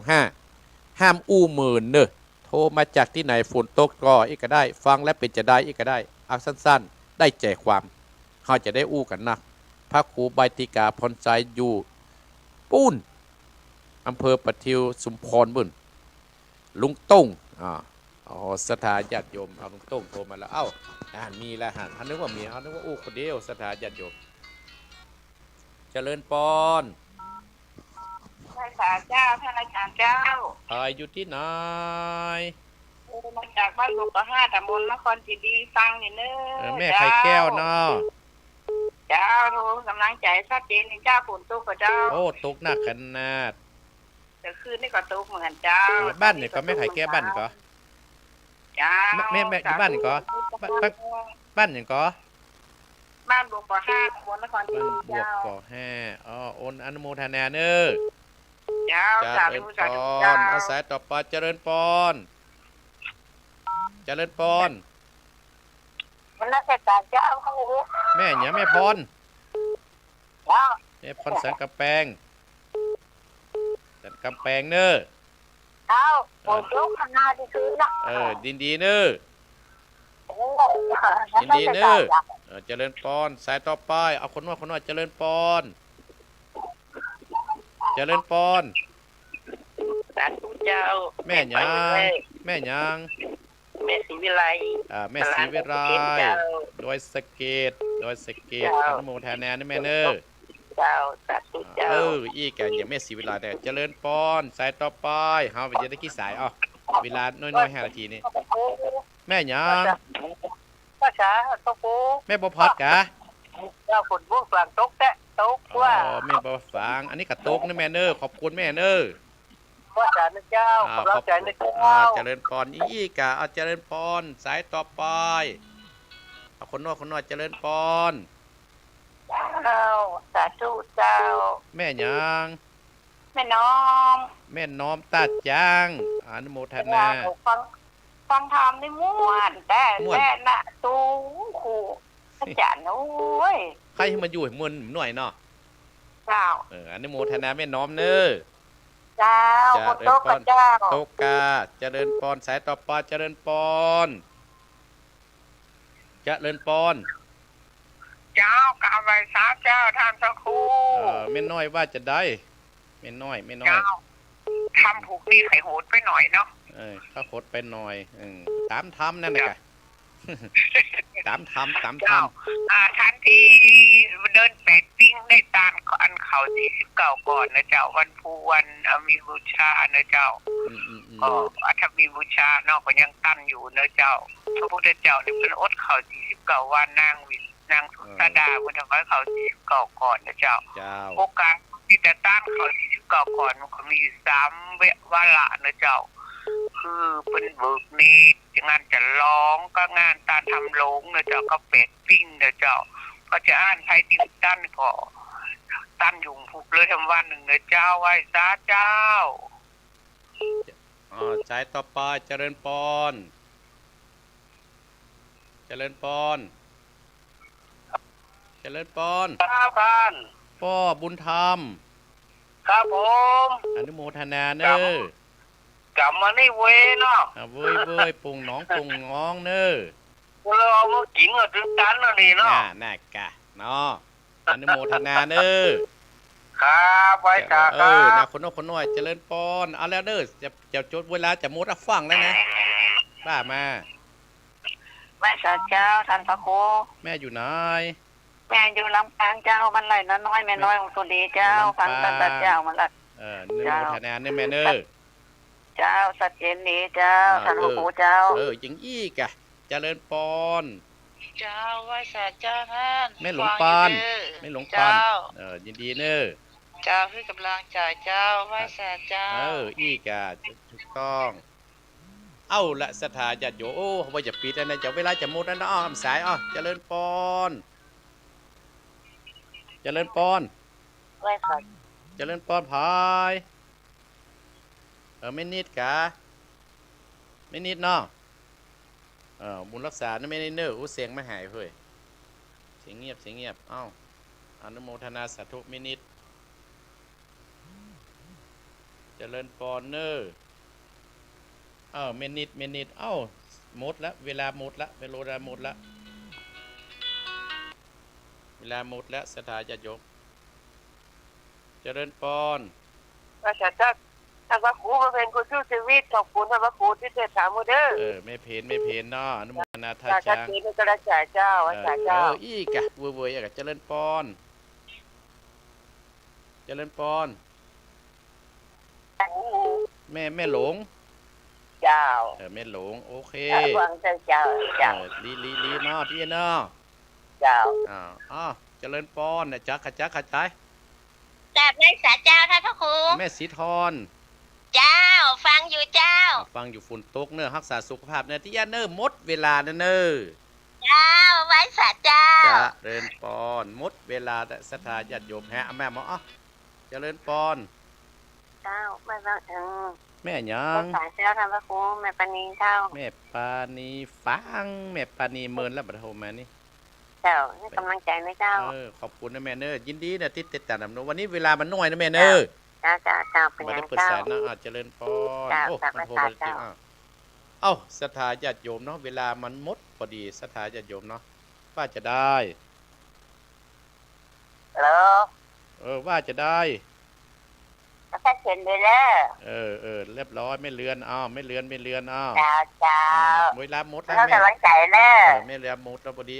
A: 0828857225ห้ามอู้หมื่นเนอะโทรมาจากที่ไหนฝนตกก็อีกก็ได้ฟังและเป็นจะได้อีกก็ได้อักสั้นๆได้ใจความเขาจะได้อู้กันนะพระครูใบติกาพรใจอยู่ปูนอำเภอปะทิวสุมพรบุญลุงต้งสถาญาติโยมเอาลุงต้งโทรมาแล้วเอ้ามีแล้วฮะอันนึกว่ามีอันนึกว่าอู้คนเดียวสถาญาติโยมเจริญปอน
B: พระอาจารย์เจ้าท่านอาจารย์เจ้า
A: อยู่ที่ไหน
B: มาจากบ้านหลวงปู่ห้าตำบลนครศรีดีฟังเนี่ยเนอะ
A: แม่ไข่แก้วเนาะ
B: เจ้าโทรกำลังใจชัดเจนเจ้าฝนตกกับเจ้า
A: โอ้ตกหนักขนาด
B: แต่คืนนี่ก็ตกเหมือนเจ้า
A: บ้านเนี่ยก็ไม่ไข่แก้บ้านก็
B: เจ้า
A: แม่บ้านก็บ้านอย่างก็
B: บ้านหลวงปู่ห้าตำบลนครศรีดี
A: เจ้าบวกก่อ5โอนอนุโมทนาเนอ
B: เจ้า
A: เจริญพรอาศัยต่อไปเจริญพร
B: มันน่าจะการเจ้าเขา
A: แม่เนี่ยแม่พรแม่พรสันกำแพงเนอ
B: เจ้าโอ้ยขนาดที่คืนนะ
A: ดีเนอดีเนอเจริญพรสายต่อไปเอาคนว่าเจริญพร
B: สาธุเจ้า
A: แม่ยัง
B: แม่ศรีวิไล
A: แม่ศรีวิไลโดยสเกตอนุโมทนานะแม่เนอ
B: เจ้าสาธุเจ้า
A: อีกอย่างแม่ศรีวิไลแต่เจริญพรสายต่อไปเฮาไปจะได้กี่สายเวลาน้อย5 นาทีนี่แม่ยัง
B: ภาษาตก
A: แม่บ่พอดกะ
B: เจ้าฝนพวกกลางตกแตะตกว่า
A: แม่บ่ฟังอันนี้ก็ตกนะแม่เนอขอบคุณแม่เนอ
B: ว่าจารย์เจ้ากำลังใจในเจ้า
A: เจริญพรอีกะเอาเจริญพรสายต่อไปเอาคนนอกเจริญพร
B: เจ้าสาธุเจ้า
A: แม่ยัง
B: แม่น้อม
A: แม่น้อมตาจ้างอนุโมทนา
B: ฟังธรรมได้ม่วนแต่น่ะตูขู่อาจารย์โอ้ย
A: ใครให้มาอยู่ให้มวลหน่อยเนาะ
B: เจ้า
A: อนุโมทนาแม่น้อมเน้อ
B: เจ้าคนโตกับเจ้า
A: โตกาเจริญปอนสายต่อปาเจริญปอนเจริญปอน
B: เจ้ากาไว้ซาเจ้าท่านพระครู
A: แม่น้อยว่าจะได้แม่น้อย
B: เจ้าทำผูกดีไข่โหดไปหน่อยเนาะ
A: ข้าโหดไปหน่อยตามทำนั่นแหละตามทำ
B: ท่านที่เดินแปดปิ้งได้ตานอันเขา49ก่อนนะเจ้าวันภูวันมีบูชานะเจ้าก็ถ้ามีบูชาเนาะก็ยังตั้นอยู่นะเจ้าพระพุทธเจ้านี่เป็นอดเขา49วันนางสุตดาเพิ่นทำให้เขา49ก่อนนะเจ้าโอกาสที่จะต้านเขา49ก่อนมันก็มี3วาระนะเจ้าคือเป็นเบิกนี้งานจะร้องก็งานตาทำโลงนะเจ้าก็เป็ดปิ้งนะเจ้าก็จะอ่านไทยติดตั้นก็ตั้นยุงผูกเลยทำวันหนึ่งนะเจ้าไหว้ซาเจ้า
A: ใจต่อไปเจริญปอนเจริญปอนเจริญปอน
B: ครับท่าน
A: พ่อบุญธรรม
B: ครับผม
A: อนุโมทนาเน้
B: อกลับมานี่เว้เนาะ
A: เว้ยปุ่งน้องปุ่งง้องเน้อ
B: เราเอามากินกับถึงตันนี่เนาะ
A: น่ากะเนาะอนุโมทนาเน้อ
B: ครับไว้จ้าครับ
A: นะคนน้อยเจริญปอนเอาแล้วเด้อจะจดเวลาจะมดฟังแล้วนะป้ามา
B: แม่สาเจ้าท่านพระครู
A: แม่อยู่ไหน
B: แม่อยู่ลำปางเจ้ามันไหลน้อยแม่น้อยของสุดีเจ้าฟังตันเจ้ามันละ
A: อนุโมทนาเนี่ยแม่เน้อ
B: เจ้าสัจเจนดีเจ้าท่านพระครูเจ้า
A: อย่างอี้กะเจริญปอน
B: เจ้าไหว้สาเจ้าท่าน
A: แม่หลวงปานแม่หลวงปานยินดีเน้อ
B: เจ้าคือกำลังใจเจ้าไหว้สาเจ้า
A: อี้กะถูกต้องเอาละสถาญาติโยว่าจะปิดนะจะเวลาจะหมดแล้วนะอ้อมสายเจริญปอนเจริญปอน
B: ไหว้สา
A: เจริญปอนพายไม่นิดกะไม่นิดเนาะบุญรักษาไม่ได้เน้อเสียงไม่หายเฮ้ยเสียงเงียบอนุโมทนาสาธุไม่นิดเจริญปอนเน้อเมนิดหมดละเวลาหมดละเวลาหมดละสถาญาติโยมเจริญปอน
B: อาจารย์ท่านพระครูมาเป็นผู้ช่วยชีวิตขอบคุณท่านพระครูที่เทศน์ถามมาเด้อ
A: ไม่เพนเนาะอนุโมทนาท่าน
B: จ้างชัดเจนในกระจายเจ้าอาจารย์เจ้า
A: อีกะเว้ยเจริญปอนแม่หลง
B: เจ้า
A: แม่หลงโอเค
B: ฟังเจ้า
A: ลีเนาะพี่เนาะ
B: เจ้า
A: เจริญปอนนะจ๊ะขจาย
B: กราบนมัสการเจ้าท่านพระครู
A: แม่สีทอน
B: เจ้าฟังอยู่เจ้า
A: ฟังอยู่ฝุ่นตกเนอรักษาสุขภาพเนอที่ย่าเนอหมดเวลาเนอ
B: เจ้าไว้สาเจ้า
A: เจริญปอนหมดเวลาศรัทธาญาติโยมแฮะแม่หมอเจริญปอน
B: เจ้าแม่ฟัง
A: แม่ยัง
B: สายเจ้าท่านพระครูแม่ปานีเจ้า
A: แม่ปานีฟังแม่ปานีเมินแล้วบัดโทรมานี่
B: เจ้าให้กำลังใจนะเจ้า
A: ขอบคุณนะแม่เนอยินดีนะที่ติดตามนะวันนี้เวลามันน้อยนะแม่เนอ
B: เจ้าเป็น
A: ยัง
B: เจ้า
A: เจริญพรศรัทธาญาติโยมเนาะเวลามันหมดพอดีศรัทธาญาติโยมเนาะว่าจะได้ว่าจะได้
B: แค่เขียนไปแล้ว
A: เรียบร้อยไม่เลือนไม่เลือน
B: เจ้า
A: เวลาหมด
B: แล้วแม่กำลังใจแน่
A: ไม่เลือนหมดแล้วพอดี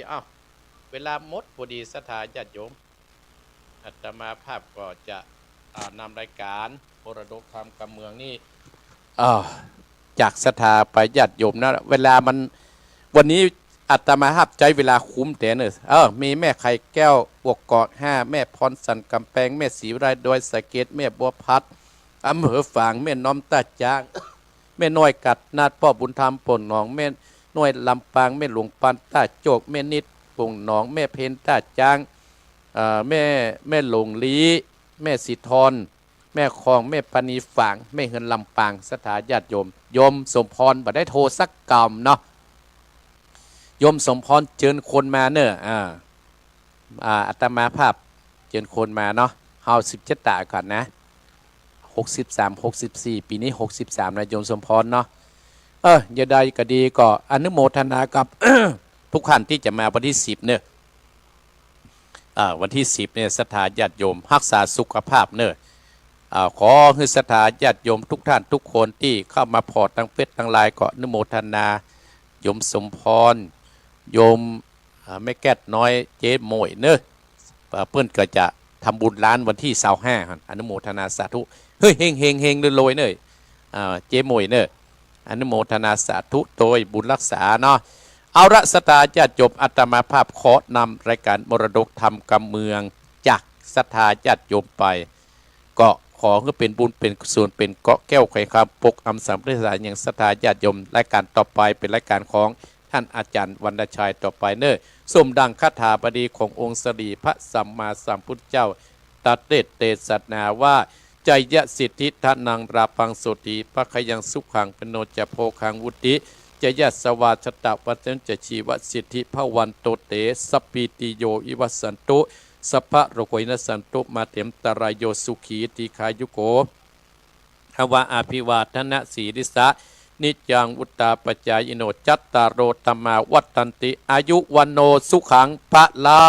A: เวลาหมดพอดีศรัทธาญาติโยมอาตมาภาพก็จะนำรายการมรดกธรรมกับเมืองนี่จากศรัทธาไปญาติโยมนะเวลามันวันนี้อาตมาภาพใจเวลาคุ้มแต่เนอะมีแม่ไข่แก้วปวกเกาะ5แม่พรสันกำแพงแม่ศรีไรดอยสะเก็ดแม่บัวพัดอำเภอฝางแม่น้อมตาจางแม่น้อยกัดนาดพ่อบุญธรรมป่นหนองแม่น้อยลำปางแม่หลวงปันตาโจกแม่นิดป่งหนองแม่เพนตาจางแม่หลงลีแม่สิทร แม่คลองแม่ปณีฝางแม่เฮือนลำปางสถาญาติโยมโยมสมพรบ่ได้โทรสักกำเนาะโยมสมพรเชิญคนมาเนอะอาตมาภาพเชิญคนมาเนาะเฮา17ตาก่อนนะ63 64ปีนี้63นะโยมสมพรเนาะอย่าใดก็ดีก็อนุโมทนากับ ทุกท่านที่จะมาวันที่10เนี่ยวันที่10เนี่ยศรัทธาญาติโยมรักษาสุขภาพเนอะขอให้ศรัทธาญาติโยมทุกท่านทุกคนที่เข้ามาพอตั้งเฟซตั้งไลน์ก็อนุโมทนาโยมสมพรโยมแม่แก้ดน้อยเจ๊โมยเนอะเพื่อนก็จะทำบุญร้านวันที่25อนุโมทนาสาธุเฮ้ยเฮงเฮงเฮงเลยเนอะเจ๊โมยเนอะอนุโมทนาสาธุโดยบุญรักษาเนาะเอาละศรัทธาญาติโยมอาตมาภาพขอนำรายการมรดกธรรมกำเมืองจากศรัทธาญาติโยมไปก็ขอให้เป็นบุญเป็นส่วนเป็นเกาะแก้วไขคำปกอำสัมฤทธิ์สารอย่างศรัทธาญาติโยมรายการต่อไปเป็นรายการของท่านอาจารย์วรรณชัยต่อไปเนอะสมดังคาถาบดีขององค์สรีพระสัมมาสัมพุทธเจ้าตัดเตศนาว่าใจยะสิทธิทานังราพังโสติปะขยังสุขังปโนจะโพคังวุติจยัสสวาชตะวัจนจะชีวสิทธิภวันโตเตสัพพิติโยอิวัสสันตุสัพพะโรโกยนสันตุมาเตมตรายโยสุขีติขายุโกภวะอาภิวาทนะสีริสะนิจังอุตตาปจายโนจัตตารโรตมาวัตตันติอายุวันโนสุขังพะลา